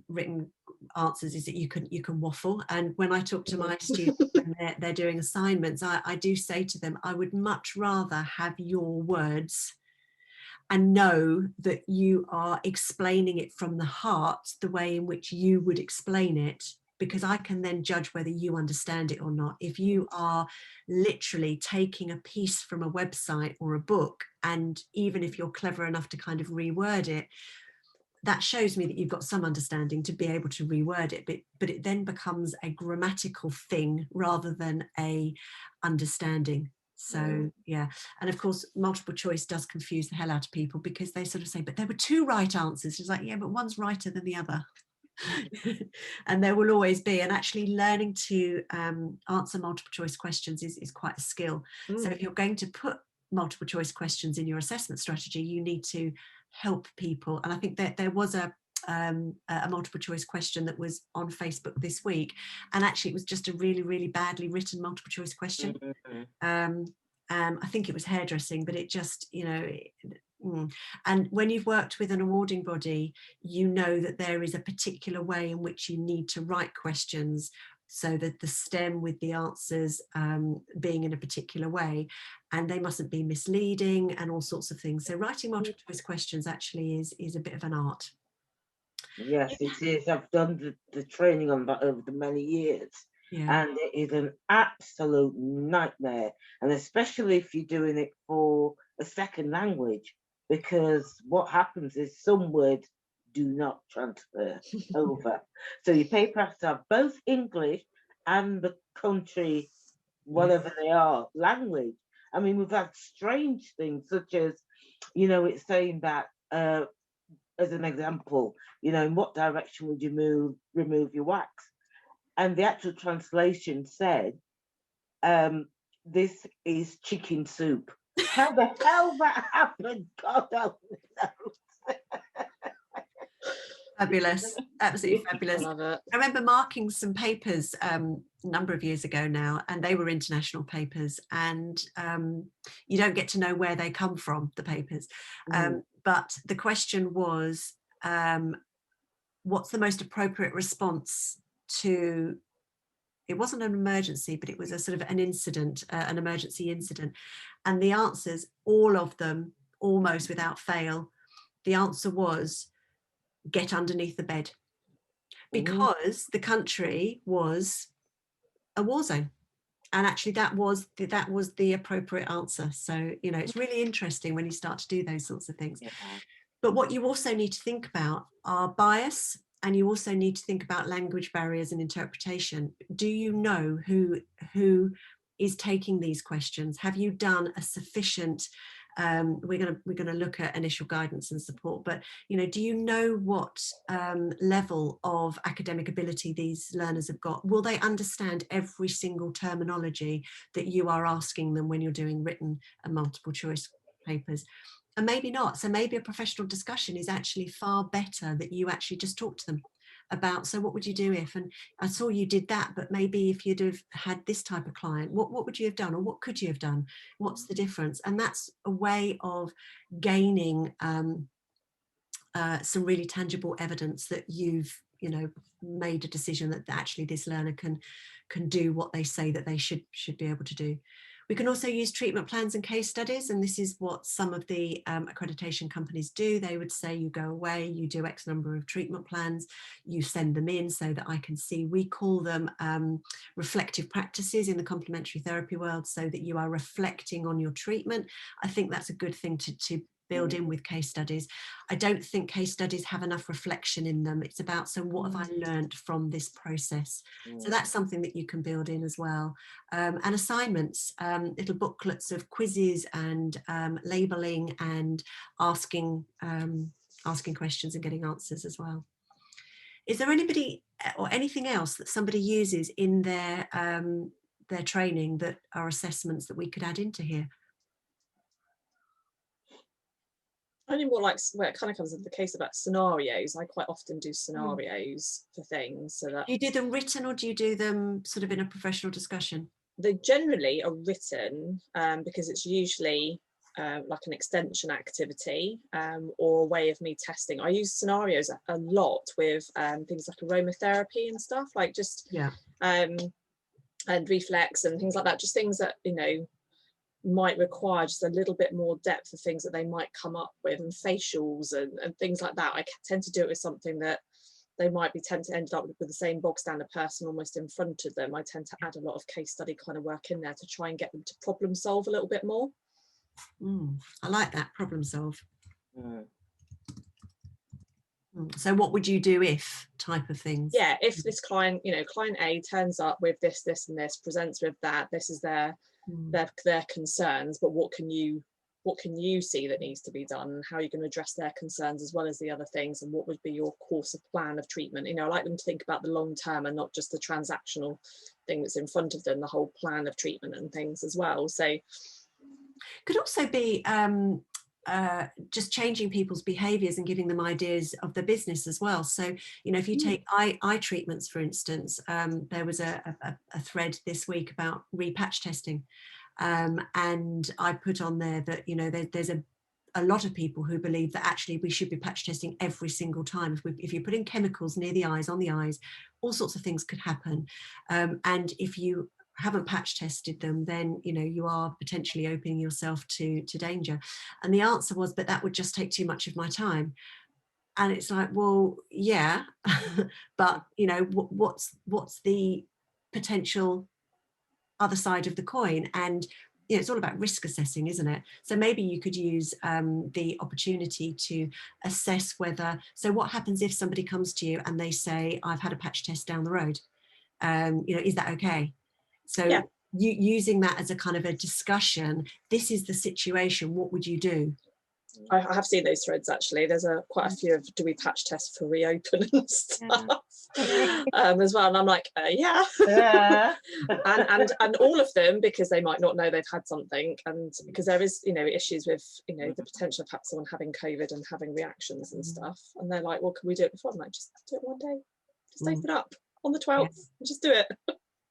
written answers is that you can waffle. And when I talk to my students when they're doing assignments, I do say to them, I would much rather have your words and know that you are explaining it from the heart the way in which you would explain it, because I can then judge whether you understand it or not. If you are literally taking a piece from a website or a book, and even if you're clever enough to kind of reword it, that shows me that you've got some understanding to be able to reword it, but it then becomes a grammatical thing rather than a understanding. So yeah, and of course multiple choice does confuse the hell out of people, because they sort of say, but there were 2 right answers. It's like, yeah, but one's righter than the other. And there will always be, and actually learning to answer multiple choice questions is quite a skill. So if you're going to put multiple choice questions in your assessment strategy, you need to help people. And I think that there was a multiple choice question that was on Facebook this week, and actually it was just a really badly written multiple choice question. I think it was hairdressing, but it just, you know, and when you've worked with an awarding body, you know that there is a particular way in which you need to write questions, so that the stem with the answers being in a particular way, and they mustn't be misleading and all sorts of things. So writing multiple choice questions actually is a bit of an art. Yes, it is. I've done the training on that over the many years. Yeah. And it is an absolute nightmare. And especially if you're doing it for a second language, because what happens is some words do not transfer over. So your paper has to have both English and the country, whatever they are, language. I mean, we've had strange things such as, you know, it's saying that, as an example, you know, in what direction would you remove your wax? And the actual translation said, this is chicken soup. How the hell that happened? God only knows. Fabulous, absolutely fabulous. I love it. I remember marking some papers a number of years ago now, and they were international papers, and you don't get to know where they come from, the papers. But the question was, what's the most appropriate response to, it wasn't an emergency, but it was a sort of an incident, an emergency incident. And the answers, all of them, almost without fail, the answer was, get underneath the bed, because the country was a war zone. And actually that was the appropriate answer. So, you know, it's really interesting when you start to do those sorts of things. Yeah. But what you also need to think about are bias, and you also need to think about language barriers and interpretation. Do you know who is taking these questions? Have you done a sufficient, we're going to look at initial guidance and support, but, you know, do you know what level of academic ability these learners have got? Will they understand every single terminology that you are asking them when you're doing written and multiple choice papers? And maybe not. So maybe a professional discussion is actually far better, that you actually just talk to them about, so what would you do if, and I saw you did that, but maybe if you'd have had this type of client, what would you have done, or what could you have done? What's the difference? And that's a way of gaining some really tangible evidence that you've, you know, made a decision that actually this learner can do what they say that they should be able to do. We can also use treatment plans and case studies, and this is what some of the accreditation companies do. They would say, you go away, you do X number of treatment plans, you send them in so that I can see. We call them reflective practices in the complementary therapy world, so that you are reflecting on your treatment. I think that's a good thing to build in with case studies. I don't think case studies have enough reflection in them. It's about, so what have I learned from this process? So that's something that you can build in as well. And assignments, little booklets of quizzes and labeling and asking questions and getting answers as well. Is there anybody or anything else that somebody uses in their training that are assessments that we could add into here? Only more like where it kind of comes into the case about scenarios. I quite often do scenarios for things, so that. Do you do them written, or do you do them sort of in a professional discussion? They generally are written, because it's usually like an extension activity, or a way of me testing. I use scenarios a lot with things like aromatherapy and stuff, like just and reflex and things like that, just things that, you know, might require just a little bit more depth of things that they might come up with, and facials and things like that. I tend to do it with something that they might be tempted to end up with the same bog standard person almost in front of them. I tend to add a lot of case study kind of work in there to try and get them to problem solve a little bit more. I like that, problem solve. So what would you do if type of things? Yeah, if this client, you know, client A turns up with this, this and this, presents with that, this is their concerns, but what can you see that needs to be done, and how are you going to address their concerns as well as the other things, and what would be your course of plan of treatment? You know, I like them to think about the long term and not just the transactional thing that's in front of them, the whole plan of treatment and things as well. So could also be just changing people's behaviors and giving them ideas of the business as well. So, you know, if you take eye treatments, for instance, there was a thread this week about repatch testing. And I put on there that, you know, there's a lot of people who believe that actually we should be patch testing every single time. If you're putting chemicals near the eyes, on the eyes, all sorts of things could happen. And if you haven't patch tested them, then, you know, you are potentially opening yourself to danger. And the answer was, but that would just take too much of my time. And it's like, well, yeah, but, you know, what's the potential other side of the coin? And, you know, it's all about risk assessing, isn't it? So maybe you could use the opportunity to assess whether, so what happens if somebody comes to you and they say, I've had a patch test down the road, you know, is that okay? So you using that as a kind of a discussion, this is the situation, what would you do? I have seen those threads actually. There's quite a few of, do we patch test for reopen and stuff as well, and I'm like and all of them, because they might not know they've had something, and because there is, you know, issues with, you know, the potential of someone having COVID and having reactions and stuff, and they're like, well, can we do it before? I'm like, just do it one day, just open up on the 12th and just do it.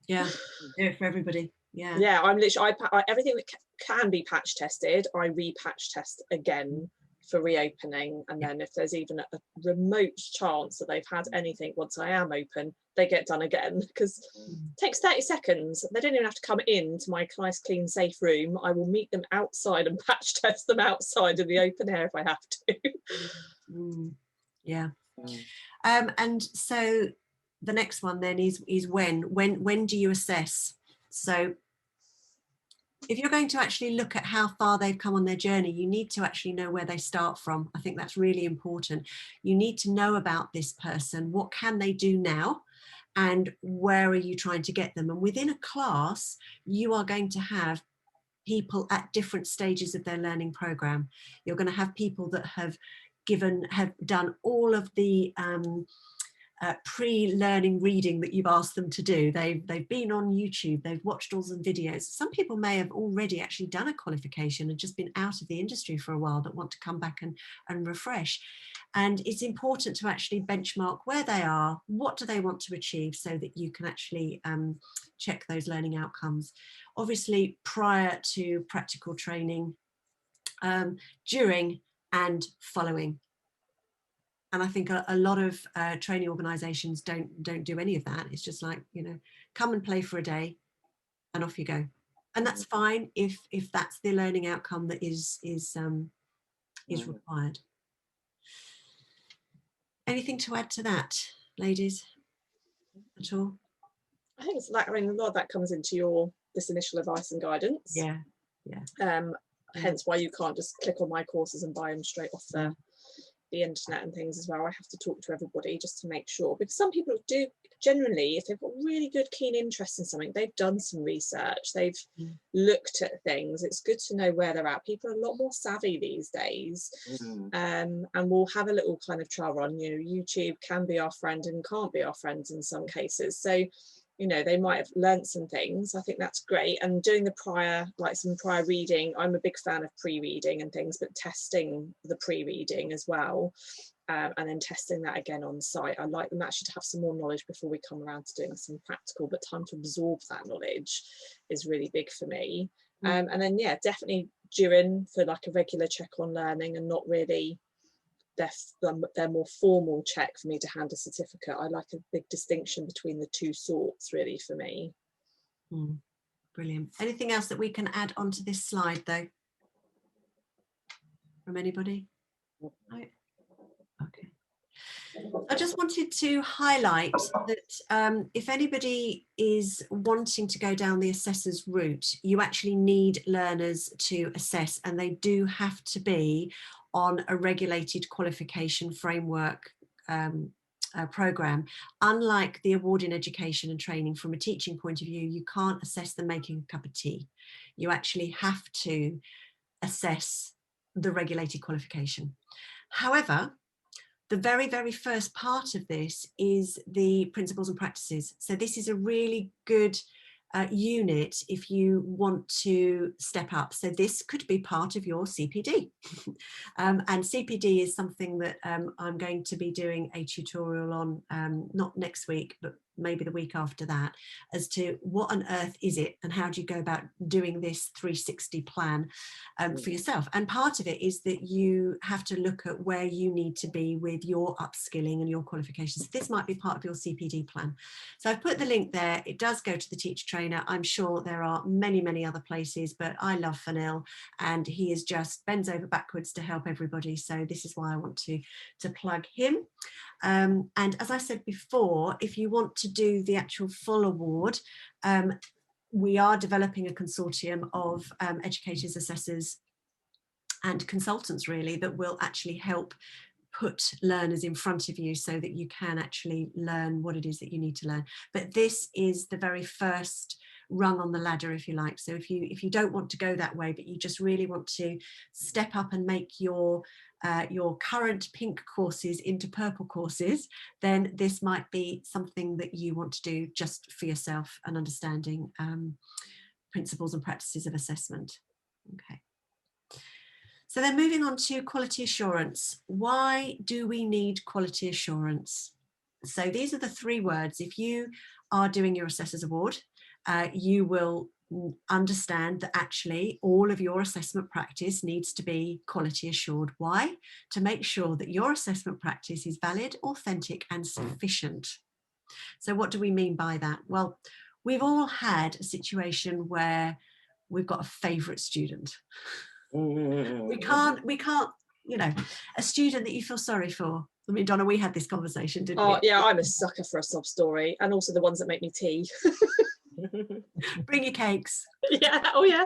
Do it for everybody. I'm literally, I everything that can be patch tested, I repatch test again for reopening, and then if there's even a remote chance that they've had anything once I am open, they get done again, because it takes 30 seconds. They don't even have to come into my nice clean safe room. I will meet them outside and patch test them outside in the open air if I have to. And so the next one then is when do you assess? So if you're going to actually look at how far they've come on their journey, you need to actually know where they start from. I think that's really important. You need to know about this person. What can they do now? And where are you trying to get them? And within a class, you are going to have people at different stages of their learning program. You're going to have people that have done all of the pre-learning reading that you've asked them to do. They've been on YouTube, they've watched all some videos. Some people may have already actually done a qualification and just been out of the industry for a while, that want to come back and refresh. And it's important to actually benchmark where they are, what do they want to achieve, so that you can actually check those learning outcomes. Obviously, prior to practical training, during and following. And I think a lot of training organisations don't do any of that. It's just like, you know, come and play for a day and off you go. And that's fine if that's the learning outcome that is required. Anything to add to that, ladies, at all? I think it's like, I mean, a lot of that comes into this initial advice and guidance. Hence why you can't just click on my courses and buy them straight off the internet and things as well. I have to talk to everybody just to make sure, because some people do generally, if they've got really good keen interest in something, they've done some research, they've looked at things. It's good to know where they're at. People are a lot more savvy these days, and we'll have a little kind of trial run. You know, YouTube can be our friend and can't be our friends in some cases, so you know, they might have learned some things. I think that's great. And doing the some prior reading, I'm a big fan of pre-reading and things, but testing the pre-reading as well, and then testing that again on site. I like them actually to have some more knowledge before we come around to doing some practical, but time to absorb that knowledge is really big for me. And then definitely during for like a regular check on learning, and not really their more formal check for me to hand a certificate. I like a big distinction between the two sorts, really, for me. Brilliant. Anything else that we can add onto this slide, though, from anybody? No? Okay. I just wanted to highlight that if anybody is wanting to go down the assessor's route, you actually need learners to assess, and they do have to be on a regulated qualification framework program. Unlike the award in education and training, from a teaching point of view, you can't assess them making a cup of tea. You actually have to assess the regulated qualification. However, the very, very first part of this is the principles and practices. So this is a really good unit if you want to step up. So this could be part of your CPD. And CPD is something that I'm going to be doing a tutorial on, not next week, but maybe the week after that, as to what on earth is it and how do you go about doing this 360 plan for yourself. And part of it is that you have to look at where you need to be with your upskilling and your qualifications. This might be part of your CPD plan. So I've put the link there. It does go to the teacher trainer. I'm sure there are many, many other places, but I love Fanil, and he is just bends over backwards to help everybody. So this is why I want to plug him. And as I said before, if you want to do the actual full award, we are developing a consortium of educators, assessors and consultants, really, that will actually help put learners in front of you so that you can actually learn what it is that you need to learn. But this is the very first rung on the ladder, if you like. So if you don't want to go that way, but you just really want to step up and make your current pink courses into purple courses, then this might be something that you want to do just for yourself and understanding principles and practices of assessment. Okay. So then moving on to quality assurance. Why do we need quality assurance? So these are the three words. If you are doing your Assessors Award, you will understand that actually all of your assessment practice needs to be quality assured. Why? To make sure that your assessment practice is valid, authentic and sufficient. So what do we mean by that? Well, we've all had a situation where we've got a favourite student. We can't, you know, a student that you feel sorry for. I mean, Donna, we had this conversation, didn't we? Oh yeah, I'm a sucker for a sob story, and also the ones that make me tea. Bring your cakes. Yeah, oh yeah.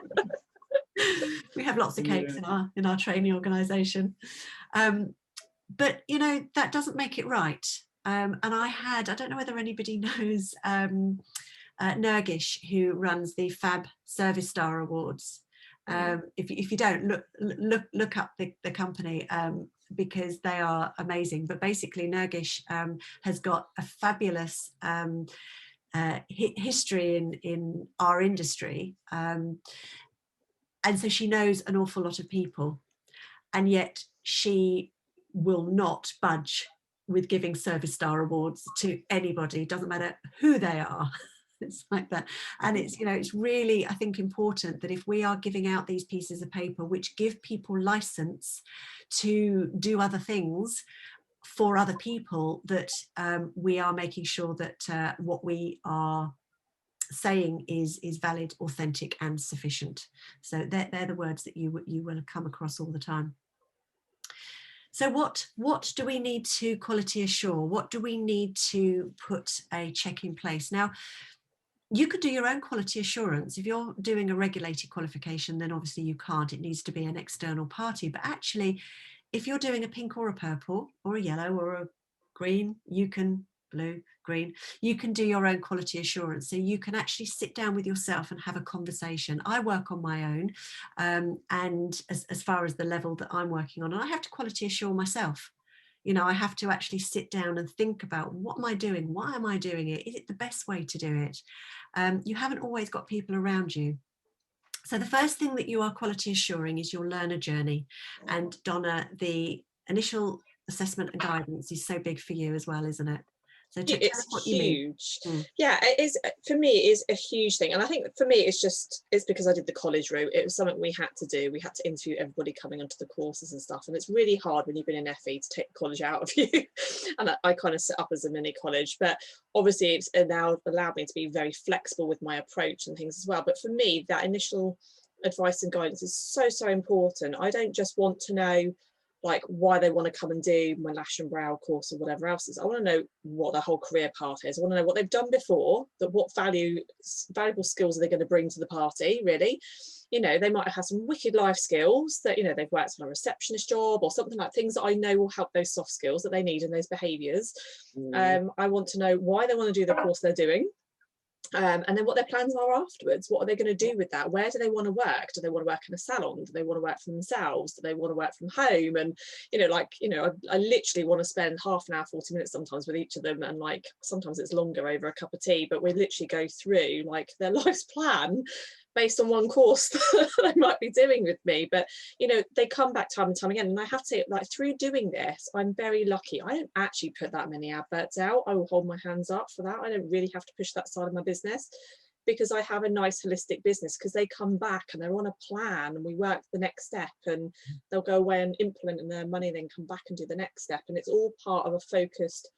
We have lots of cakes in our training organisation. But you know, that doesn't make it right. And I don't know whether anybody knows Nergish, who runs the Fab Service Star Awards. If you don't, look up the company, because they are amazing. But basically Nergish has got a fabulous history in our industry, and so she knows an awful lot of people, and yet she will not budge with giving Service Star Awards to anybody, doesn't matter who they are. It's like that. And it's, you know, it's really, I think, important that if we are giving out these pieces of paper which give people license to do other things for other people, that we are making sure that what we are saying is valid, authentic and sufficient. So they're the words that you will come across all the time. So what do we need to quality assure? What do we need to put a check in place? Now, you could do your own quality assurance. If you're doing a regulated qualification, then obviously you can't. It needs to be an external party. But actually, if you're doing a pink or a purple or a yellow or a green, blue, green, you can do your own quality assurance. So you can actually sit down with yourself and have a conversation. I work on my own, and as far as the level that I'm working on, and I have to quality assure myself. You know, I have to actually sit down and think about, what am I doing? Why am I doing it? Is it the best way to do it? You haven't always got people around you. So the first thing that you are quality assuring is your learner journey. And Donna, the initial assessment and guidance is so big for you as well, isn't it? So it's huge. Yeah, it is. For me, it is a huge thing. And I think for me, it's because I did the college route. It was something we had to do. We had to interview everybody coming onto the courses and stuff. And it's really hard when you've been in FE to take college out of you. And I kind of set up as a mini college. But obviously, it's now allowed me to be very flexible with my approach and things as well. But for me, that initial advice and guidance is so important. I don't just want to know like why they want to come and do my lash and brow course or whatever else is. I want to know what their whole career path is. I want to know what they've done before, that what valuable skills are they going to bring to the party, really. You know, they might have some wicked life skills that, you know, they've worked on a receptionist job or something, like things that I know will help those soft skills that they need and those behaviours. I want to know why they want to do the course they're doing. And then what their plans are afterwards. What are they going to do with that? Where do they want to work? Do they want to work in a salon? Do they want to work for themselves? Do they want to work from home? And, you know, like, you know, I literally want to spend half an hour, 40 minutes sometimes with each of them. And like, sometimes it's longer over a cup of tea, but we literally go through like their life's plan based on one course that they might be doing with me. But, you know, they come back time and time again. And I have to say, like, through doing this, I'm very lucky. I don't actually put that many adverts out. I will hold my hands up for that. I don't really have to push that side of my business because I have a nice holistic business, because they come back and they're on a plan and we work the next step and they'll go away and implement in their money, then come back and do the next step. And it's all part of a focused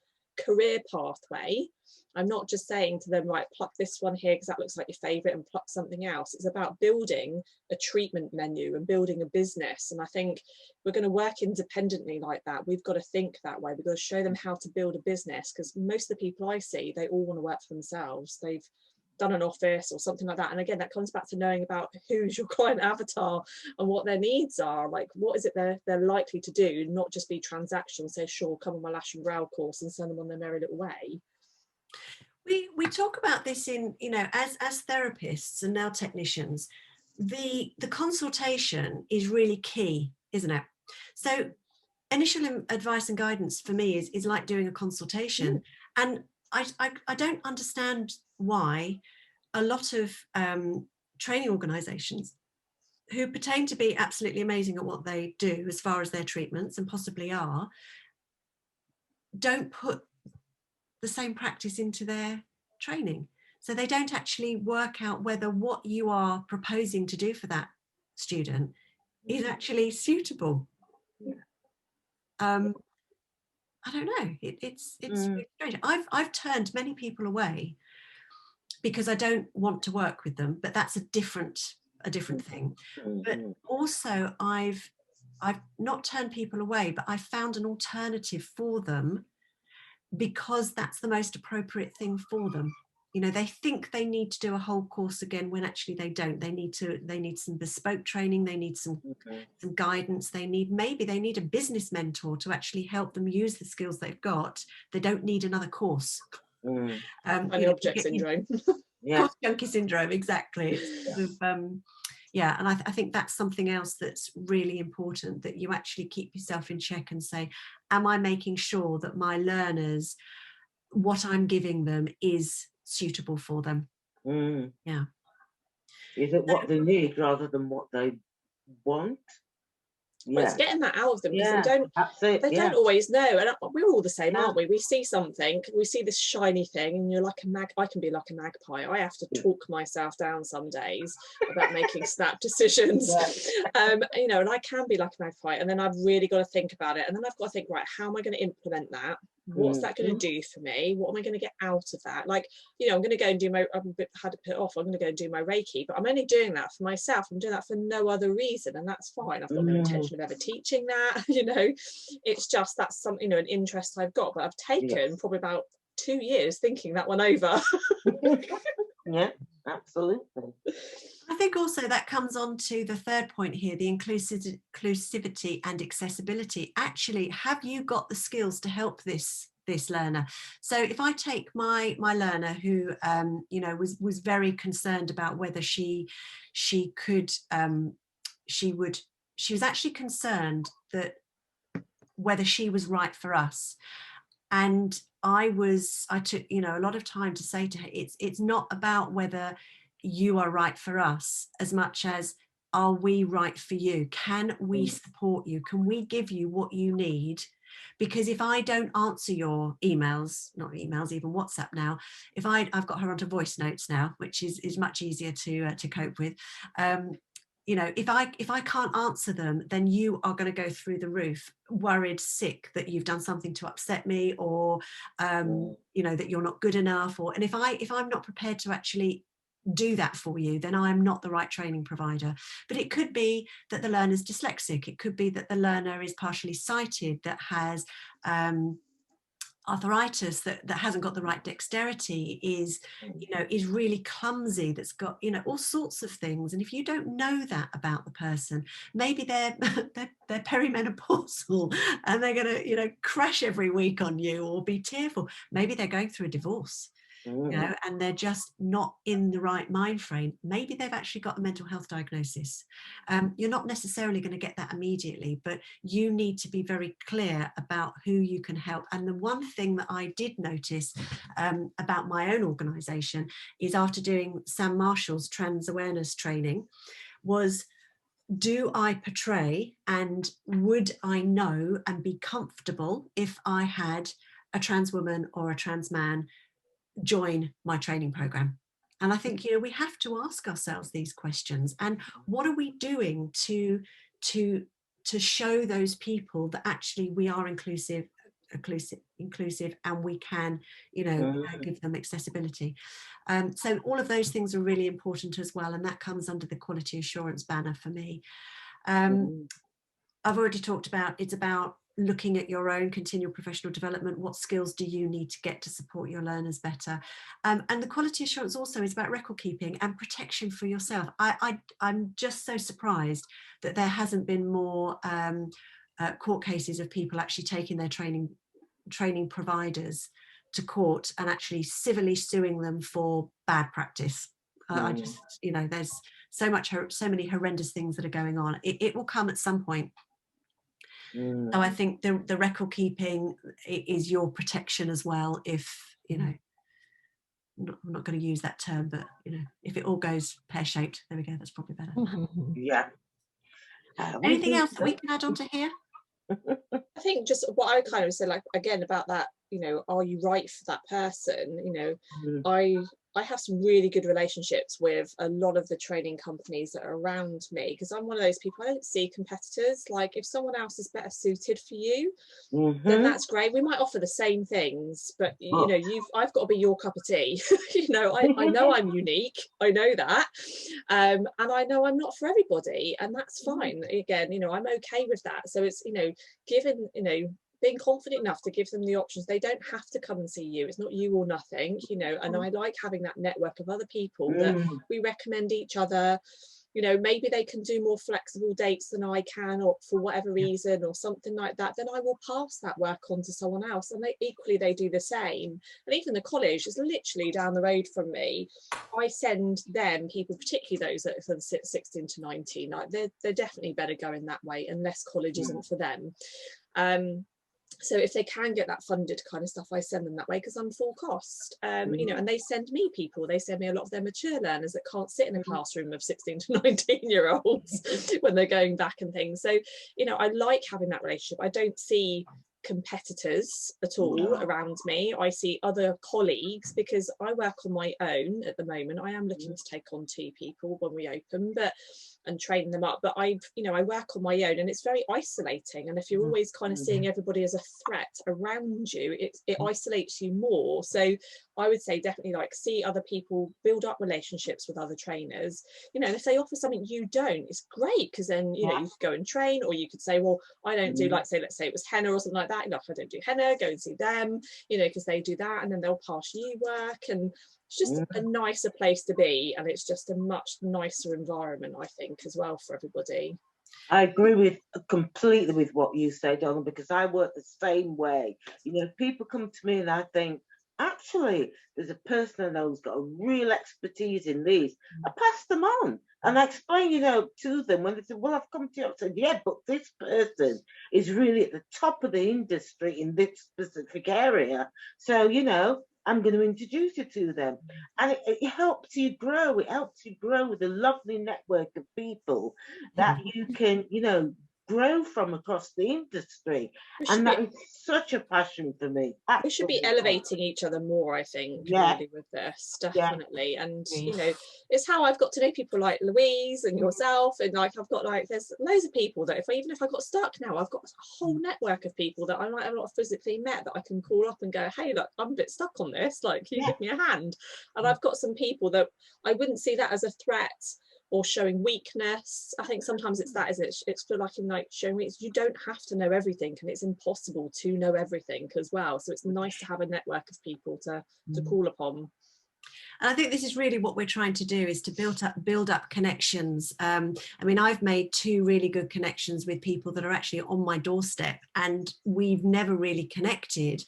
career pathway. I'm not just saying to them, right, pluck this one here because that looks like your favorite and pluck something else. It's about building a treatment menu and building a business. And I think we're going to work independently like that. We've got to think that way. We've got to show them how to build a business, because most of the people I see, they all want to work for themselves. They've done an office or something like that. And again, that comes back to knowing about who's your client avatar and what their needs are. Like, what is it they're likely to do, not just be transactional, say, sure, come on my lash and brow course and send them on their merry little way. We talk about this in, you know, as therapists and nail technicians, the consultation is really key, isn't it? So initial advice and guidance for me is like doing a consultation. And I don't understand why a lot of training organisations who pertain to be absolutely amazing at what they do as far as their treatments, and possibly are, don't put the same practice into their training. So they don't actually work out whether what you are proposing to do for that student is actually suitable. I don't know. It's really strange. I've turned many people away because I don't want to work with them, but that's a different thing. But also I've not turned people away, but I found an alternative for them, because that's the most appropriate thing for them. You know, they think they need to do a whole course again when actually they don't. They need some bespoke training. They need some guidance. Maybe they need a business mentor to actually help them use the skills they've got. They don't need another course. And the object syndrome. Course junkie syndrome, exactly. Yeah, and I think that's something else that's really important, that you actually keep yourself in check and say, am I making sure that my learners, what I'm giving them is suitable for them? Yeah. Is it what they need rather than what they want? Well, it's getting that out of them, because they don't always know. And we're all the same, aren't we? We see something, we see this shiny thing, and you're like I can be like a magpie. I have to talk myself down some days about making snap decisions. You know, and I can be like a magpie, and then I've really got to think about it, and then I've got to think, right, how am I going to implement that? What's that going to do for me? What am I going to get out of that? Like, you know, I'm going to go and do my, I've had to put it off, I'm going to go and do my Reiki, but I'm only doing that for myself. I'm doing that for no other reason, and that's fine. I've got no intention of ever teaching that, you know. It's just, that's something, you know, an interest I've got, but I've taken probably about 2 years thinking that one over. Yeah, absolutely. I think also that comes on to the third point here, the inclusivity and accessibility. Actually, have you got the skills to help this learner? So if I take my learner who you know, was very concerned about whether she was actually concerned that whether she was right for us. And I took, you know, a lot of time to say to her, it's not about whether you are right for us as much as are we right for you? Can we support you? Can we give you what you need? Because if I don't answer your emails, not emails, even WhatsApp now, if I've got her onto voice notes now, which is much easier to cope with. You know, if I can't answer them, then you are going to go through the roof, worried, sick that you've done something to upset me, or you know, that you're not good enough. And if I'm not prepared to actually do that for you, then I'm not the right training provider. But it could be that the learner's dyslexic. It could be that the learner is partially sighted, that has arthritis, that hasn't got the right dexterity, is, you know, is really clumsy, that's got, you know, all sorts of things. And if you don't know that about the person, maybe they're perimenopausal and they're going to, you know, crash every week on you or be tearful. Maybe they're going through a divorce. You know, and they're just not in the right mind frame. Maybe they've actually got a mental health diagnosis. You're not necessarily going to get that immediately, but you need to be very clear about who you can help. And the one thing that I did notice about my own organisation is, after doing Sam Marshall's trans awareness training, was, do I portray, and would I know and be comfortable if I had a trans woman or a trans man join my training program? And I think, you know, we have to ask ourselves these questions. And what are we doing to show those people that actually we are inclusive, and we can, you know, give them accessibility. So all of those things are really important as well, and that comes under the quality assurance banner for me. I've already talked about, it's about looking at your own continual professional development. What skills do you need to get to support your learners better? And the quality assurance also is about record keeping and protection for yourself. I'm just so surprised that there hasn't been more court cases of people actually taking their training providers to court and actually civilly suing them for bad practice. I just, you know, there's so many horrendous things that are going on. It will come at some point. So I think the record keeping is your protection as well. If, you know, I'm not going to use that term, but, you know, if it all goes pear-shaped, there we go, that's probably better. Yeah. Anything else that we can add on to here? I think just what I kind of said, like, again, about that, you know, are you right for that person? You know, I have some really good relationships with a lot of the training companies that are around me, because I'm one of those people, I don't see competitors. Like, if someone else is better suited for you, then that's great. We might offer the same things, but you know, I've got to be your cup of tea. You know, I know I'm unique, I know that, and I know I'm not for everybody, and that's fine. Again, you know, I'm okay with that. So it's, you know, given, you know, being confident enough to give them the options. They don't have to come and see you. It's not you or nothing, you know. And I like having that network of other people that we recommend each other. You know, maybe they can do more flexible dates than I can, or for whatever reason, or something like that. Then I will pass that work on to someone else, and they do the same. And even the college is literally down the road from me. I send them people, particularly those that are 16 to 19. Like, they're definitely better going that way, unless college isn't for them. So if they can get that funded kind of stuff, I send them that way, because I'm full cost. You know, and they send me people. They send me a lot of their mature learners that can't sit in a classroom of 16 to 19-year-olds when they're going back and things. So, you know, I like having that relationship. I don't see competitors at all around me. I see other colleagues, because I work on my own at the moment. I am looking to take on 2 people when we open, and train them up, but I work on my own, and it's very isolating. And if you're always kind of seeing everybody as a threat around you, it isolates you more. So I would say definitely, like, see other people, build up relationships with other trainers, you know. And if they offer something you don't, it's great, because then, you know, you could go and train, or you could say, well, I don't do, like, let's say it was henna or something like that. You know, if I don't do henna, go and see them, you know, because they do that, and then they'll pass you work. And it's just a nicer place to be, and it's just a much nicer environment, I think, as well, for everybody. I agree completely with what you say, Donna, because I work the same way. You know, people come to me and I think, actually, there's a person I know who's got a real expertise in these. I pass them on, and I explain, you know, to them when they say, well, I've come to you, I said, yeah, but this person is really at the top of the industry in this specific area. So, you know, I'm going to introduce you to them. And it helps you grow. It helps you grow with a lovely network of people that you can, you know, grow from across the industry. And that is such a passion for me. We should be elevating each other more, I think, really, with this, definitely. And you know, it's how I've got to know people like Louise and yourself, and like I've got like there's loads of people that even if I got stuck now, I've got a whole network of people that I might have not physically met that I can call up and go, hey, look, I'm a bit stuck on this, like can you give me a hand? And I've got some people that I wouldn't see that as a threat or showing weakness. I think sometimes it's that, isn't it? It's feel like in like showing weakness. You don't have to know everything, and it's impossible to know everything as well. So it's nice to have a network of people to call upon. And I think this is really what we're trying to do, is to build up connections. I mean, I've made 2 really good connections with people that are actually on my doorstep, and we've never really connected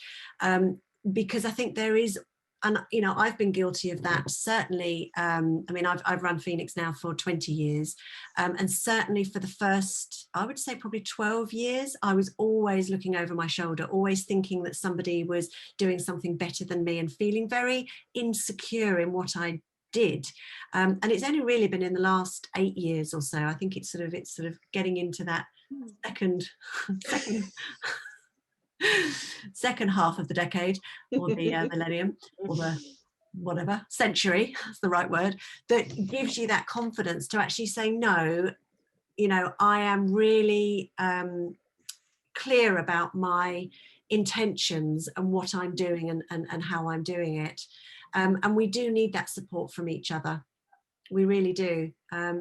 because I think there is. And, you know, I've been guilty of that, certainly. I mean, I've run Phoenix now for 20 years. And certainly for the first, I would say probably 12 years, I was always looking over my shoulder, always thinking that somebody was doing something better than me and feeling very insecure in what I did. And it's only really been in the last 8 years or so. I think it's sort of getting into that second half of the decade, or the millennium, or the whatever century, that's the right word, that gives you that confidence to actually say, no, you know, I am really clear about my intentions and what I'm doing and how I'm doing it. And we do need that support from each other. We really do.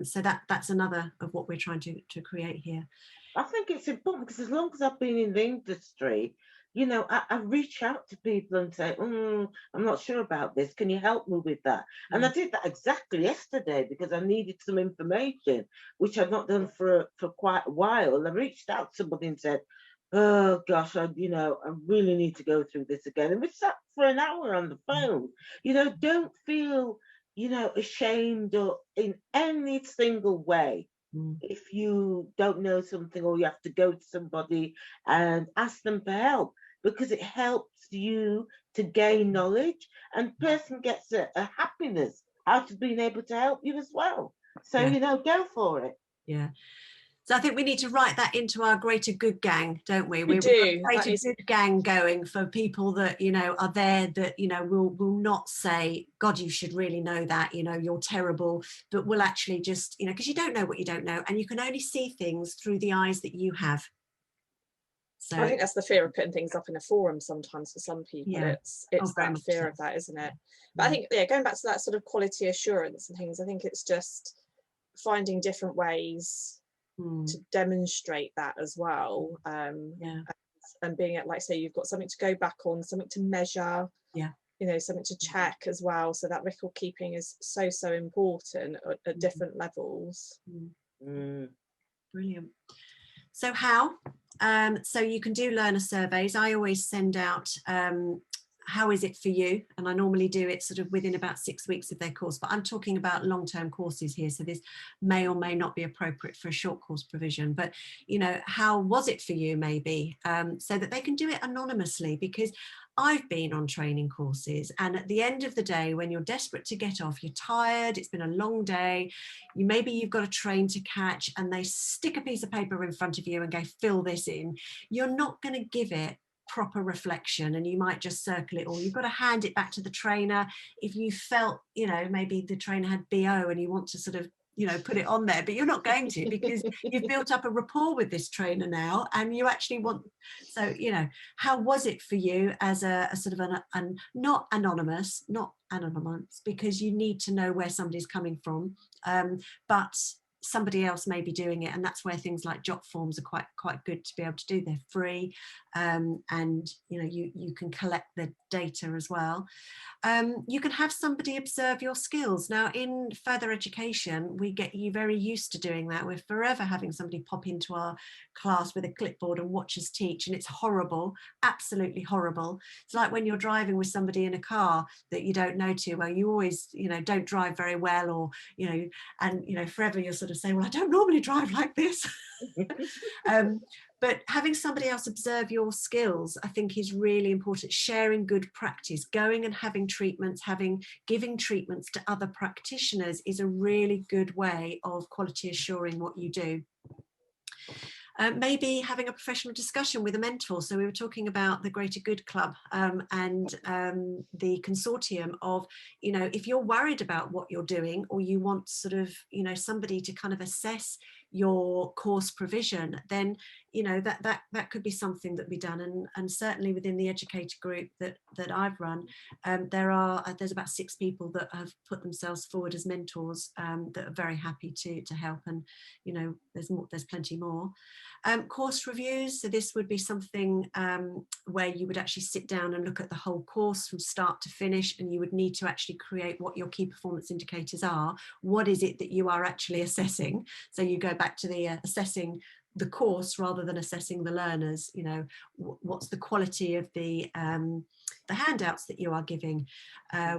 So that's another of what we're trying to create here. I think it's important because as long as I've been in the industry, you know, I reach out to people and say, I'm not sure about this. Can you help me with that? And I did that exactly yesterday because I needed some information, which I've not done for quite a while. And I reached out to somebody and said, oh gosh, I really need to go through this again. And we sat for an hour on the phone. You know, don't feel, you know, ashamed or in any single way. If you don't know something, or you have to go to somebody and ask them for help, because it helps you to gain knowledge, and the person gets a happiness out of being able to help you as well. So, you know, go for it. Yeah. So I think we need to write that into our greater good gang, don't we? We do. We've got a greater good gang going for people that, you know, are there, that, you know, will not say, God, you should really know that, you know, you're terrible, but will actually just, you know, because you don't know what you don't know, and you can only see things through the eyes that you have. So I think that's the fear of putting things up in a forum sometimes for some people. Yeah. It's that fear of that, isn't it? But I think, going back to that sort of quality assurance and things, I think it's just finding different ways to demonstrate that as well, and being at, like, say, you've got something to go back on, something to measure, you know, something to check as well. So that record keeping is so important at different levels. Brilliant. So how? So you can do learner surveys. I always send out how is it for you? And I normally do it sort of within about 6 weeks of their course, but I'm talking about long-term courses here. So this may or may not be appropriate for a short course provision, but, you know, how was it for you maybe? So that they can do it anonymously, because I've been on training courses, and at the end of the day, when you're desperate to get off, you're tired, it's been a long day, you've got a train to catch, and they stick a piece of paper in front of you and go, fill this in. You're not going to give it proper reflection, and you might just circle it, or you've got to hand it back to the trainer if you felt, you know, maybe the trainer had BO and you want to sort of, you know, put it on there, but you're not going to, because you've built up a rapport with this trainer now, and you actually want. So, you know, how was it for you as a sort of an not anonymous, because you need to know where somebody's coming from, but somebody else may be doing it, and that's where things like jot forms are quite good to be able to do. They're free, and you know, you can collect the data as well. You can have somebody observe your skills. Now, in further education, we get you very used to doing that. We're forever having somebody pop into our class with a clipboard and watch us teach, and it's horrible, absolutely horrible. It's like when you're driving with somebody in a car that you don't know too well. You always, you know, don't drive very well, or, you know, and, you know, forever you're sort of saying, well, I don't normally drive like this. But having somebody else observe your skills, I think, is really important. Sharing good practice, going and having treatments, giving treatments to other practitioners is a really good way of quality assuring what you do. Maybe having a professional discussion with a mentor. So we were talking about the Greater Good Club and the consortium of, you know, if you're worried about what you're doing, or you want sort of, you know, somebody to kind of assess your course provision, then, you know, that could be something that be done. And certainly within the educator group that I've run, there's about 6 people that have put themselves forward as mentors that are very happy to help. And, you know, there's plenty more. Course reviews, so this would be something where you would actually sit down and look at the whole course from start to finish, and you would need to actually create what your key performance indicators are. What is it that you are actually assessing? So you go back to the assessing the course rather than assessing the learners. You know, what's the quality of the handouts that you are giving?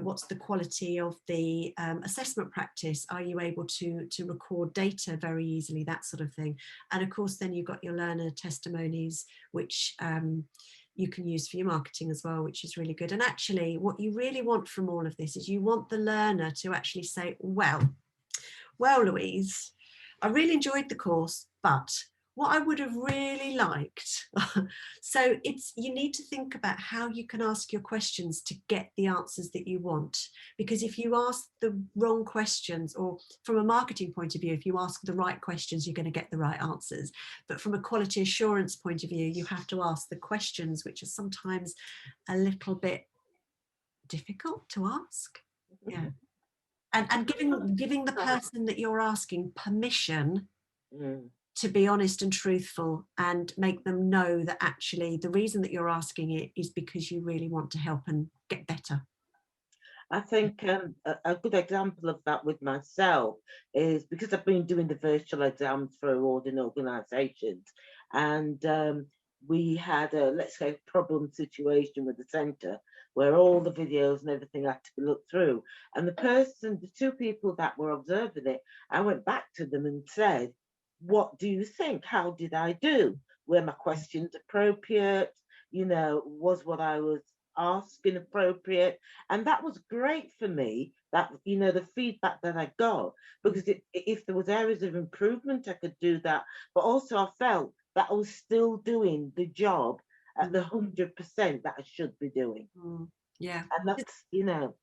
What's the quality of the assessment practice? Are you able to record data very easily? That sort of thing. And of course, then you've got your learner testimonies, which you can use for your marketing as well, which is really good. And actually, what you really want from all of this is you want the learner to actually say, well, Louise, I really enjoyed the course, but what I would have really liked. So you need to think about how you can ask your questions to get the answers that you want. Because if you ask the wrong questions, or from a marketing point of view, if you ask the right questions, you're going to get the right answers. But from a quality assurance point of view, you have to ask the questions which are sometimes a little bit difficult to ask. Yeah. And giving the person that you're asking permission to be honest and truthful, and make them know that actually the reason that you're asking it is because you really want to help and get better. I think a good example of that with myself is because I've been doing the virtual exams for awarding organisations, and we had a, let's say, problem situation with the centre where all the videos and everything had to be looked through. And the 2 people that were observing it, I went back to them and said, what do you think? How did I do? Were my questions appropriate? You know, was what I was asking appropriate? And that was great for me, that, you know, the feedback that I got, because if there was areas of improvement, I could do that. But also I felt that I was still doing the job at the 100% that I should be doing. Yeah. And that's, you know,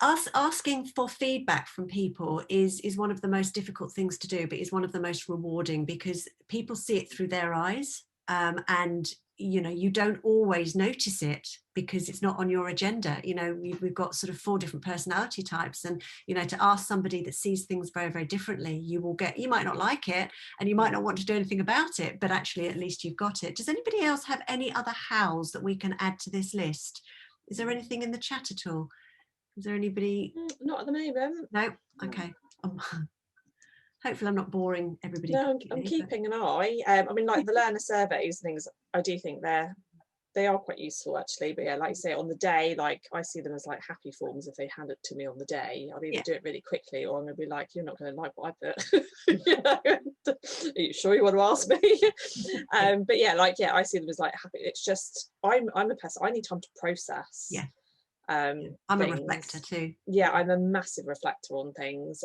asking for feedback from people is one of the most difficult things to do, but is one of the most rewarding, because people see it through their eyes, and you know, you don't always notice it because it's not on your agenda. You know, we've got sort of 4 different personality types, and you know, to ask somebody that sees things very, very differently, you might not like it, and you might not want to do anything about it, but actually at least you've got it. Does anybody else have any other hows that we can add to this list? Is there anything in the chat at all? Is there anybody? Not at the moment. No. Okay. Hopefully I'm not boring everybody. No, I'm keeping an eye. I mean, like the learner surveys and things, I do think they are quite useful actually. But yeah, like you say, on the day, like I see them as like happy forms. If they hand it to me on the day, I'll either do it really quickly, or I'm gonna be like, you're not gonna like what I put. You know? Are you sure you want to ask me? But yeah, like, yeah, I see them as like happy. It's just I'm a person, I need time to process. Yeah. I'm a reflector too. Yeah, I'm a massive reflector on things.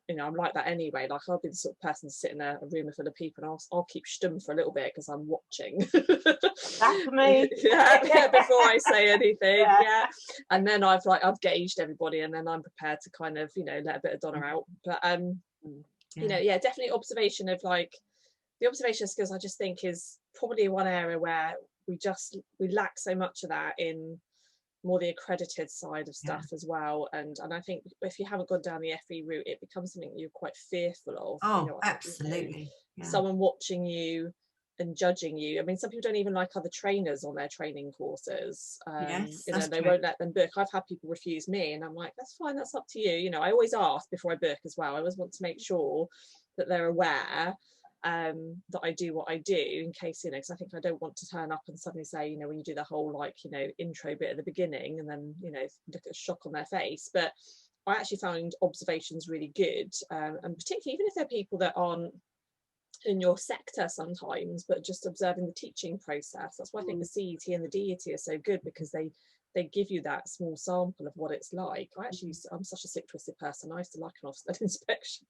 You know, I'm like that anyway. Like I'll be the sort of person to sit in a room full of people, and I'll keep stum for a little bit because I'm watching. That's me. yeah, before I say anything. Yeah. And then I've gauged everybody, and then I'm prepared to kind of, you know, let a bit of Donna out. But you know, yeah, definitely observation of like the observation skills. I just think is probably one area where we lack so much of that in more the accredited side of stuff as well, and I think if you haven't gone down the FE route, it becomes something you're quite fearful of. Oh, you know, absolutely. Yeah. Someone watching you and judging you. I mean, some people don't even like other trainers on their training courses. Yes, you know, they won't let them book. I've had people refuse me, and I'm like, that's fine, that's up to you. You know, I always ask before I book as well. I always want to make sure that they're aware that I do what I do, in case, you know, because I think I don't want to turn up and suddenly say, you know, when you do the whole like, you know, intro bit at the beginning and then, you know, look at a shock on their face. But I actually found observations really good, and particularly even if they're people that aren't in your sector sometimes, but just observing the teaching process. That's why I think the CET and the DET are so good, because they give you that small sample of what it's like. I'm such a sick twisted person. I used to like an Ofsted inspection.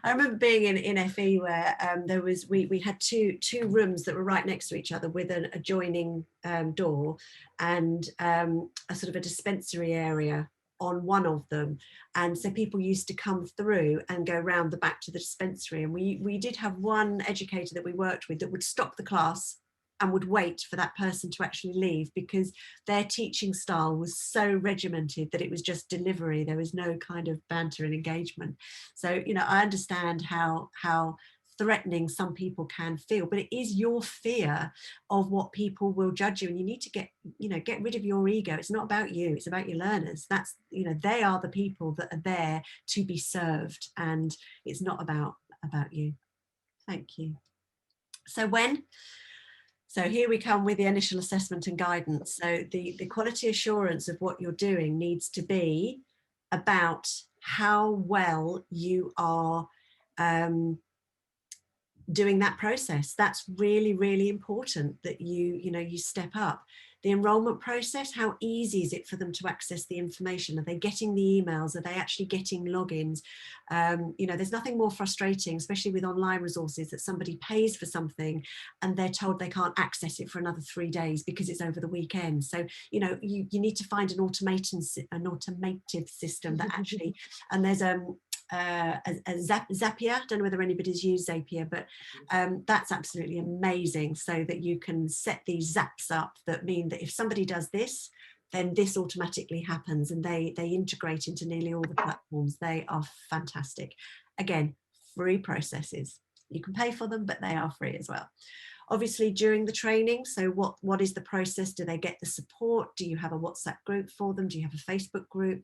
I remember being in FE where there was we had two rooms that were right next to each other with an adjoining door, and a sort of a dispensary area on one of them, and so people used to come through and go round the back to the dispensary, and we did have one educator that we worked with that would stop the class and would wait for that person to actually leave, because their teaching style was so regimented that it was just delivery. There was no kind of banter and engagement. So, you know, I understand how threatening some people can feel, but it is your fear of what people will judge you, and you need to get rid of your ego. It's not about you, it's about your learners. That's, you know, they are the people that are there to be served, and it's not about you. Thank you. So here we come with the initial assessment and guidance. So the quality assurance of what you're doing needs to be about how well you are doing that process. That's really, really important, that you step up. The enrolment process, how easy is it for them to access the information? Are they getting the emails? Are they actually getting logins? There's nothing more frustrating, especially with online resources, that somebody pays for something and they're told they can't access it for another 3 days because it's over the weekend. So, you need to find an automated system that actually, and there's a Zapier. I don't know whether anybody's used Zapier, but that's absolutely amazing, so that you can set these zaps up that mean that if somebody does this, then this automatically happens, and they integrate into nearly all the platforms. They are fantastic. Again, free processes. You can pay for them, but they are free as well. Obviously, during the training, so what is the process? Do they get the support? Do you have a WhatsApp group for them? Do you have a Facebook group?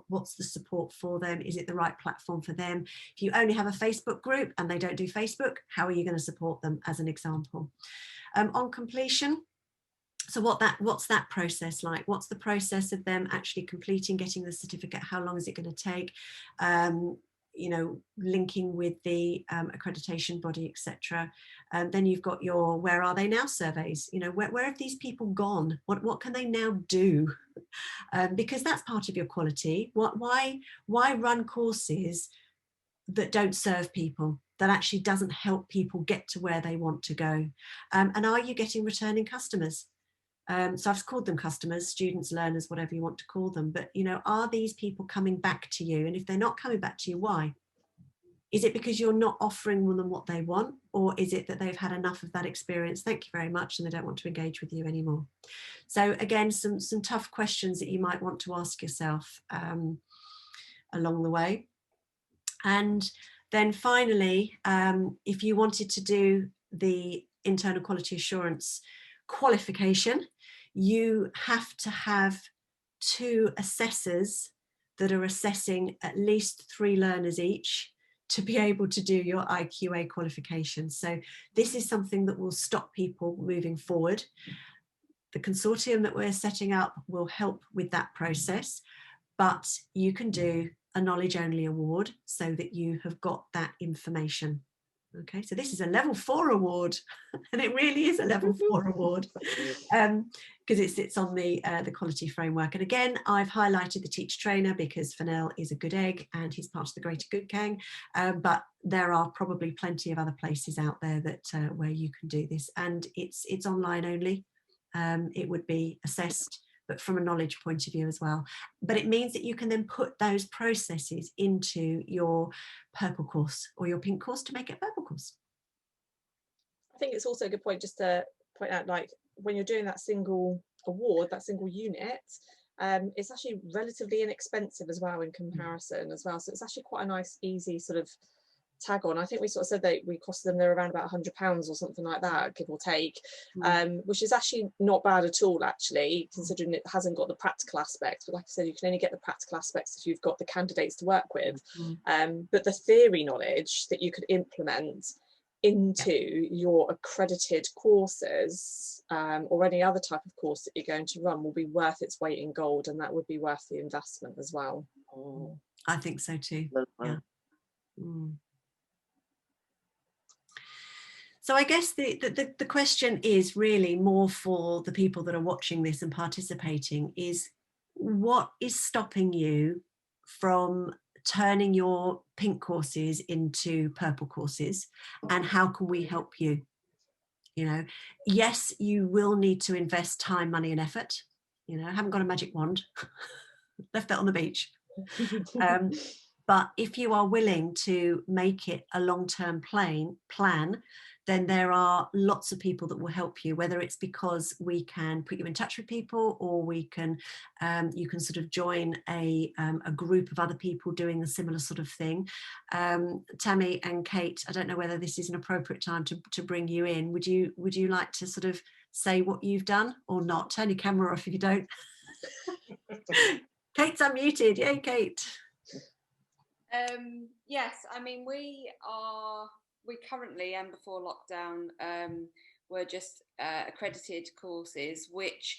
What's the support for them? Is it the right platform for them? If you only have a Facebook group and they don't do Facebook, how are you going to support them, as an example? On completion, so what's that process like? What's the process of them actually completing, getting the certificate? How long is it going to take? Linking with the accreditation body, etc. Then you've got your where are they now surveys. Where have these people gone? What can they now do? Because that's part of your quality. Why run courses that don't serve people, that actually doesn't help people get to where they want to go? And are you getting returning customers? So I've called them customers, students, learners, whatever you want to call them. But, are these people coming back to you? And if they're not coming back to you, why? Is it because you're not offering them what they want? Or is it that they've had enough of that experience? Thank you very much. And they don't want to engage with you anymore. So again, some tough questions that you might want to ask yourself along the way. And then finally, if you wanted to do the internal quality assurance qualification, you have to have 2 assessors that are assessing at least 3 learners each to be able to do your IQA qualification. So this is something that will stop people moving forward. The consortium that we're setting up will help with that process, but you can do a knowledge only award so that you have got that information. Okay, so this is a level 4 award, and it really is a level 4 award, because it sits on the quality framework. And again, I've highlighted the teacher trainer because Fennell is a good egg and he's part of the Greater Good Gang, but there are probably plenty of other places out there that where you can do this, and it's online only. It would be assessed, but from a knowledge point of view as well. But it means that you can then put those processes into your purple course or your pink course to make it a purple course. I think it's also a good point just to point out, like, when you're doing that single award, that single unit, it's actually relatively inexpensive as well in comparison as well. So it's actually quite a nice, easy sort of tag on. I think we sort of said that we costed them, they're around about £100 or something like that, give or take, which is actually not bad at all, actually, considering it hasn't got the practical aspects. But like I said, you can only get the practical aspects if you've got the candidates to work with. But the theory knowledge that you could implement into your accredited courses or any other type of course that you're going to run will be worth its weight in gold, and that would be worth the investment as well. I think so too. Yeah. So I guess the question is really more for the people that are watching this and participating is, what is stopping you from turning your pink courses into purple courses, and how can we help you? You know, yes, you will need to invest time, money and effort. You know, I haven't got a magic wand, left that on the beach. But if you are willing to make it a long-term plan, then there are lots of people that will help you, whether it's because we can put you in touch with people, or we can, you can sort of join a group of other people doing a similar sort of thing. Tammy and Kate, I don't know whether this is an appropriate time to bring you in. Would you like to sort of say what you've done or not? Turn your camera off if you don't. Kate's unmuted. Yay, Kate. Yes, I mean, we currently, and before lockdown, were just accredited courses, which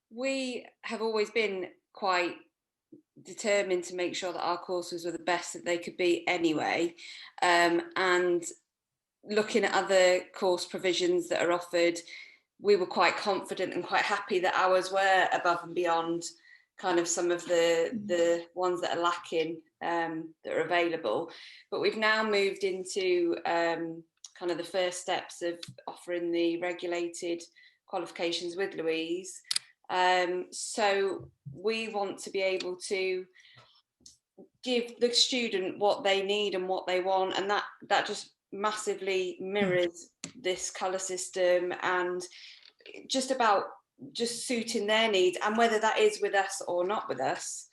we have always been quite determined to make sure that our courses were the best that they could be anyway. And looking at other course provisions that are offered, we were quite confident and quite happy that ours were above and beyond kind of some of the ones that are lacking, that are available. But we've now moved into kind of the first steps of offering the regulated qualifications with Louise. So we want to be able to give the student what they need and what they want, and that just massively mirrors this colour system, and just about just suiting their needs, and whether that is with us or not with us,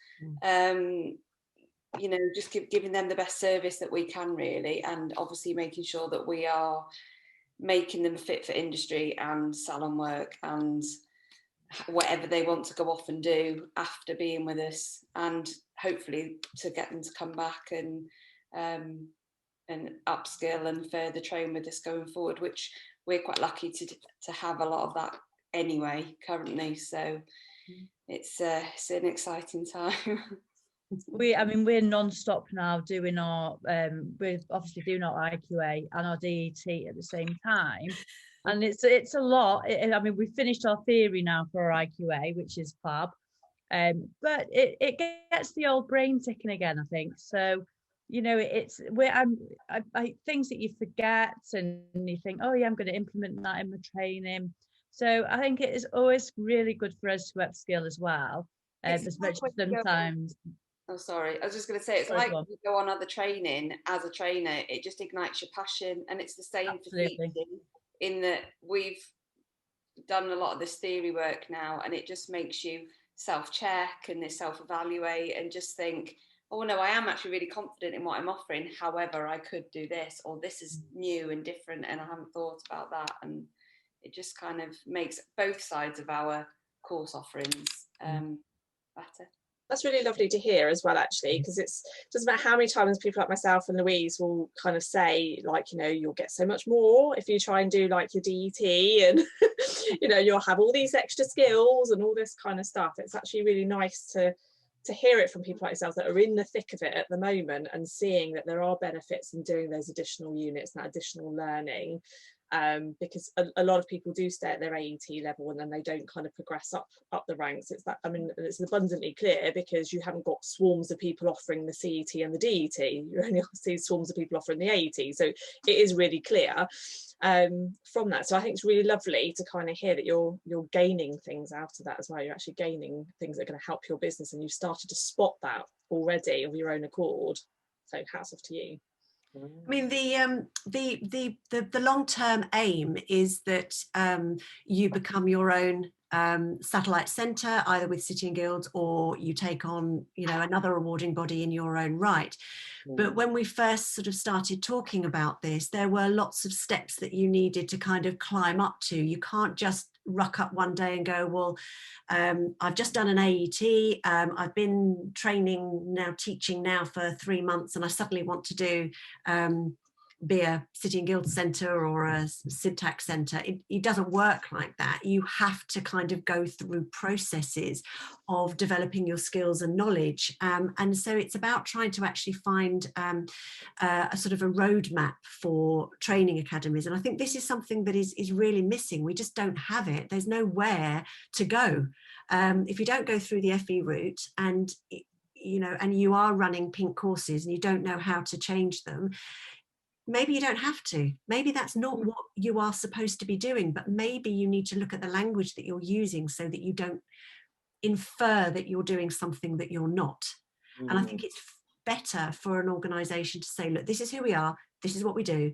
you know, just giving them the best service that we can really, and obviously making sure that we are making them fit for industry and salon work and whatever they want to go off and do after being with us, and hopefully to get them to come back and upskill and further train with us going forward, which we're quite lucky to have a lot of that anyway currently. So it's an exciting time. We're non-stop now doing our we're obviously doing our IQA and our DET at the same time, and it's a lot. I mean, we've finished our theory now for our IQA, which is fab, but it gets the old brain ticking again, I think. So, you know, it's I things that you forget and you think, oh yeah, I'm going to implement that in my training. So I think it is always really good for us to upskill as well, as much as sometimes. Oh, sorry. I was just going to say, it's like you go on other training as a trainer, it just ignites your passion. And it's the same for teaching, in that we've done a lot of this theory work now, and it just makes you self-check and self-evaluate and just think, oh no, I am actually really confident in what I'm offering. However, I could do this, or this is new and different and I haven't thought about that. And it just kind of makes both sides of our course offerings better. That's really lovely to hear as well, actually, because it's just about how many times people like myself and Louise will kind of say, like, you know, you'll get so much more if you try and do like your DET, and you know, you'll have all these extra skills and all this kind of stuff. It's actually really nice to hear it from people like yourselves that are in the thick of it at the moment and seeing that there are benefits in doing those additional units and that additional learning. Because a lot of people do stay at their AET level and then they don't kind of progress up the ranks. It's that, I mean, it's abundantly clear because you haven't got swarms of people offering the CET and the DET. You only see swarms of people offering the AET. So it is really clear from that. So I think it's really lovely to kind of hear that you're gaining things out of that as well. You're actually gaining things that are going to help your business, and you've started to spot that already of your own accord. So hats off to you. I mean, the long-term aim is that you become your own satellite centre, either with City and Guilds, or you take on, you know, another awarding body in your own right. But when we first sort of started talking about this, there were lots of steps that you needed to kind of climb up to. You can't just rock up one day and go, well, I've just done an AET, I've been training now, teaching now for 3 months, and I suddenly want to do be a City and Guild centre or a SIBTAC centre. It doesn't work like that. You have to kind of go through processes of developing your skills and knowledge. And so it's about trying to actually find a sort of a roadmap for training academies. And I think this is something that is really missing. We just don't have it. There's nowhere to go. If you don't go through the FE route and and you are running pink courses and you don't know how to change them, maybe you don't have to. Maybe that's not what you are supposed to be doing, but maybe you need to look at the language that you're using so that you don't infer that you're doing something that you're not. And I think it's better for an organisation to say, look, this is who we are, this is what we do,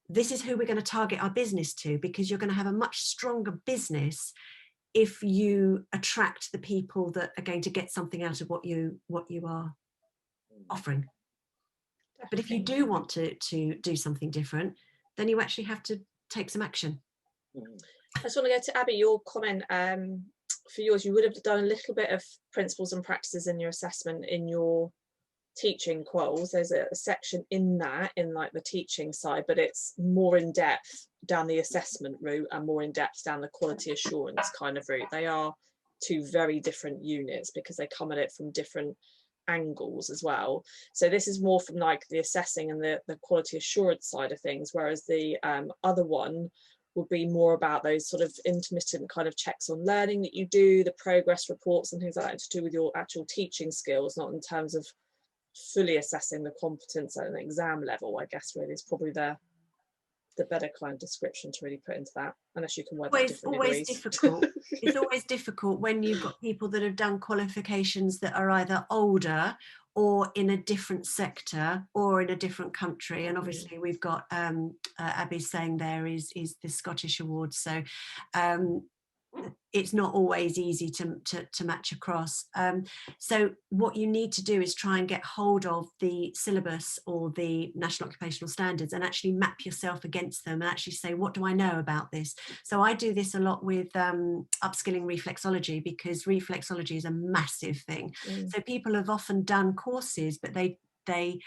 this is who we're going to target our business to, because you're going to have a much stronger business if you attract the people that are going to get something out of what you are offering. But if you do want to do something different, then you actually have to take some action. I just want to go to Abby, your comment. For yours, you would have done a little bit of principles and practices in your assessment in your teaching quals. There's a section in that, in like the teaching side, but it's more in depth down the assessment route and more in depth down the quality assurance kind of route. They are two very different units because they come at it from different angles as well. So this is more from like the assessing and the quality assurance side of things, whereas the other one would be more about those sort of intermittent kind of checks on learning that you do, the progress reports and things like that, to do with your actual teaching skills, not in terms of fully assessing the competence at an exam level. I guess really is probably the better kind of description to really put into that, unless you can word that differently. Always difficult. It's always difficult when you've got people that have done qualifications that are either older or in a different sector or in a different country. And obviously we've got Abby saying there is the Scottish Awards, so it's not always easy to match across. So what you need to do is try and get hold of the syllabus or the National Occupational Standards and actually map yourself against them and actually say, what do I know about this? So I do this a lot with upskilling reflexology, because reflexology is a massive thing. So people have often done courses, but they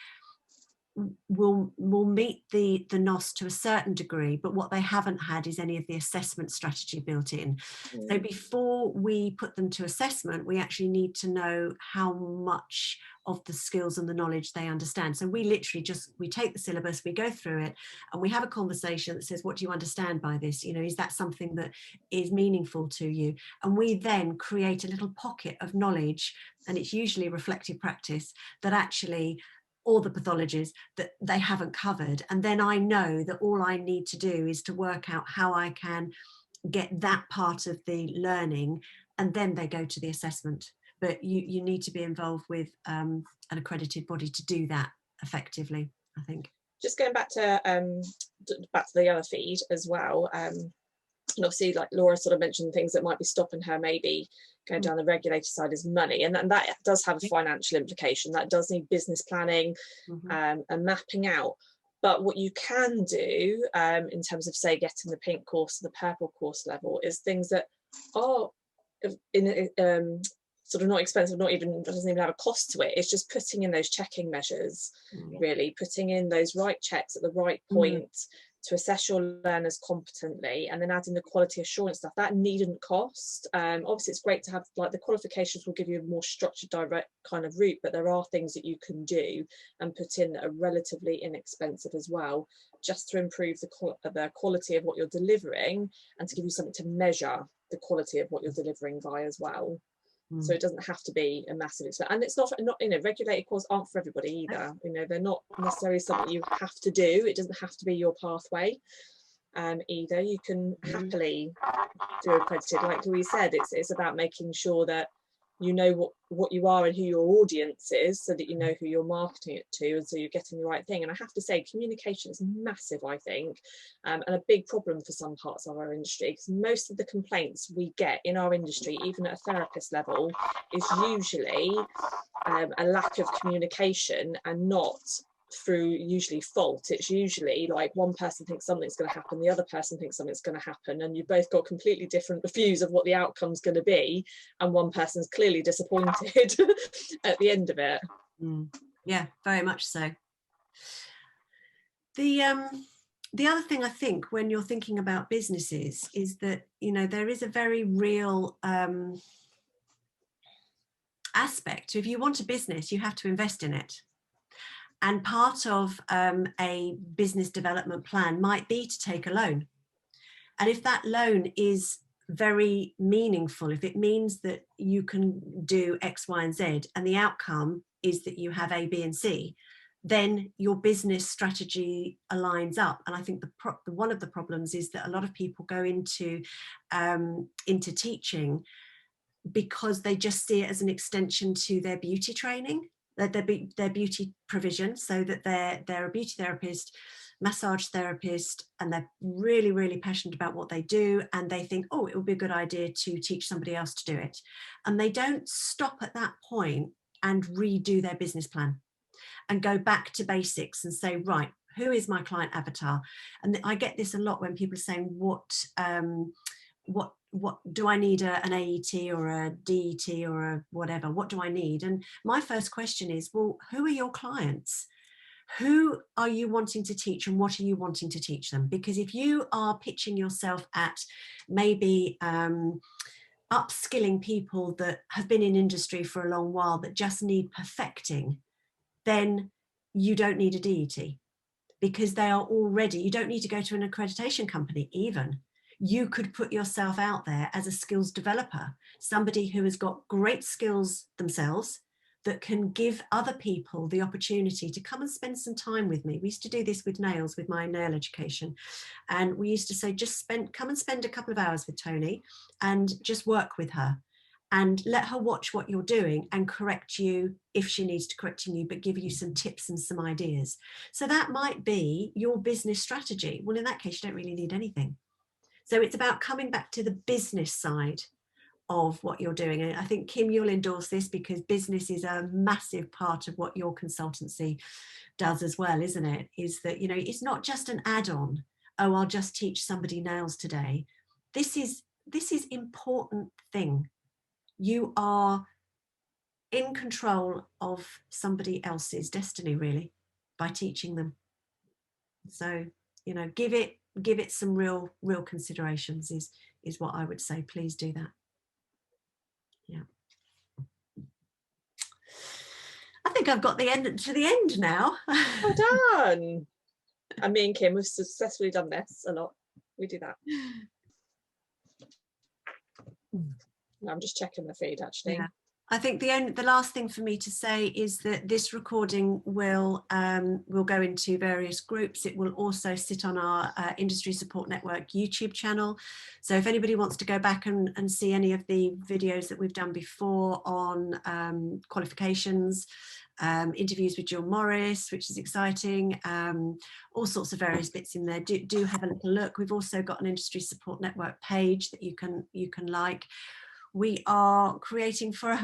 will meet the NOS to a certain degree, but what they haven't had is any of the assessment strategy built in. So before we put them to assessment, we actually need to know how much of the skills and the knowledge they understand. So we literally we take the syllabus, we go through it, and we have a conversation that says, what do you understand by this? Is that something that is meaningful to you? And we then create a little pocket of knowledge, and it's usually reflective practice, that actually all the pathologies that they haven't covered. And then I know that all I need to do is to work out how I can get that part of the learning, and then they go to the assessment. But you need to be involved with an accredited body to do that effectively, I think. Just going back to the other feed as well, and obviously like Laura sort of mentioned, things that might be stopping her maybe going down the regulator side is money, and that does have a financial implication. That does need business planning and mapping out. But what you can do in terms of, say, getting the pink course and the purple course level is things that are in sort of not expensive, doesn't even have a cost to it. It's just putting in those checking measures, really putting in those right checks at the right point to assess your learners competently, and then adding the quality assurance stuff. That needn't cost. Obviously it's great to have, like, the qualifications will give you a more structured, direct kind of route, but there are things that you can do and put in that are relatively inexpensive as well, just to improve the quality of what you're delivering and to give you something to measure the quality of what you're delivering by as well. So it doesn't have to be a massive expense, and it's not regulated courses aren't for everybody either. They're not necessarily something you have to do. It doesn't have to be your pathway either. You can happily do accredited. Like Louise said, it's about making sure that you know what you are and who your audience is, so that you know who you're marketing it to, and so you're getting the right thing. And I have to say, communication is massive, I think, and a big problem for some parts of our industry, because most of the complaints we get in our industry, even at a therapist level, is usually a lack of communication, and not through usually fault. It's usually like one person thinks something's going to happen, the other person thinks something's going to happen, and you've both got completely different views of what the outcome's going to be, and one person's clearly disappointed at the end of it. Yeah, very much so. The other thing I think when you're thinking about businesses is that, you know, there is a very real aspect to, if you want a business, you have to invest in it. And part of a business development plan might be to take a loan. And if that loan is very meaningful, if it means that you can do X, Y, and Z, and the outcome is that you have A, B, and C, then your business strategy aligns up. And I think one of the problems is that a lot of people go into teaching because they just see it as an extension to their beauty training, their beauty provision, so that they're a beauty therapist, massage therapist, and they're really, really passionate about what they do, and they think, oh, it would be a good idea to teach somebody else to do it. And they don't stop at that point and redo their business plan and go back to basics and say, right, who is my client avatar? And I get this a lot when people are saying, what do I need, an AET or a DET or a whatever? What do I need? And my first question is, well, who are your clients? Who are you wanting to teach, and what are you wanting to teach them? Because if you are pitching yourself at maybe upskilling people that have been in industry for a long while that just need perfecting, then you don't need a DET, because they are already, you don't need to go to an accreditation company even. You could put yourself out there as a skills developer, somebody who has got great skills themselves that can give other people the opportunity to come and spend some time with me. We used to do this with nails, with my nail education. And we used to say, just come and spend a couple of hours with Tony and just work with her and let her watch what you're doing and correct you if she needs to correct you, but give you some tips and some ideas. So that might be your business strategy. Well, in that case, you don't really need anything. So it's about coming back to the business side of what you're doing. And I think, Kim, you'll endorse this, because business is a massive part of what your consultancy does as well, isn't it? Is that, you know, it's not just an add-on. Oh, I'll just teach somebody nails today. This is important thing. You are in control of somebody else's destiny, really, by teaching them. So, you know, give it some real considerations is what I would say. Please do that. Yeah. I think I've got to the end now. Well done. And me and Kim, we've successfully done this a lot. We do that. No, I'm just checking the feed actually. Yeah. I think the last thing for me to say is that this recording will go into various groups. It will also sit on our Industry Support Network YouTube channel. So if anybody wants to go back and see any of the videos that we've done before on qualifications, interviews with Jill Morris, which is exciting, all sorts of various bits in there, do have a little look. We've also got an Industry Support Network page that you can like. We are creating, for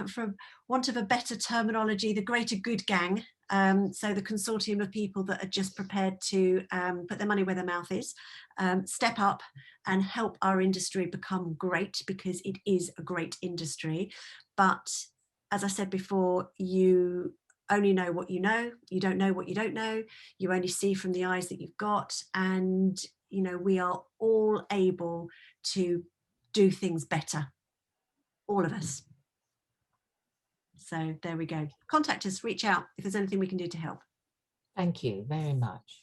want of a better terminology, the greater good gang. So the consortium of people that are just prepared to put their money where their mouth is, step up and help our industry become great, because it is a great industry. But as I said before, you only know what you know. You don't know what you don't know. You only see from the eyes that you've got. And, you know, we are all able to do things better. All of us. So there we go. Contact us, reach out if there's anything we can do to help. Thank you very much.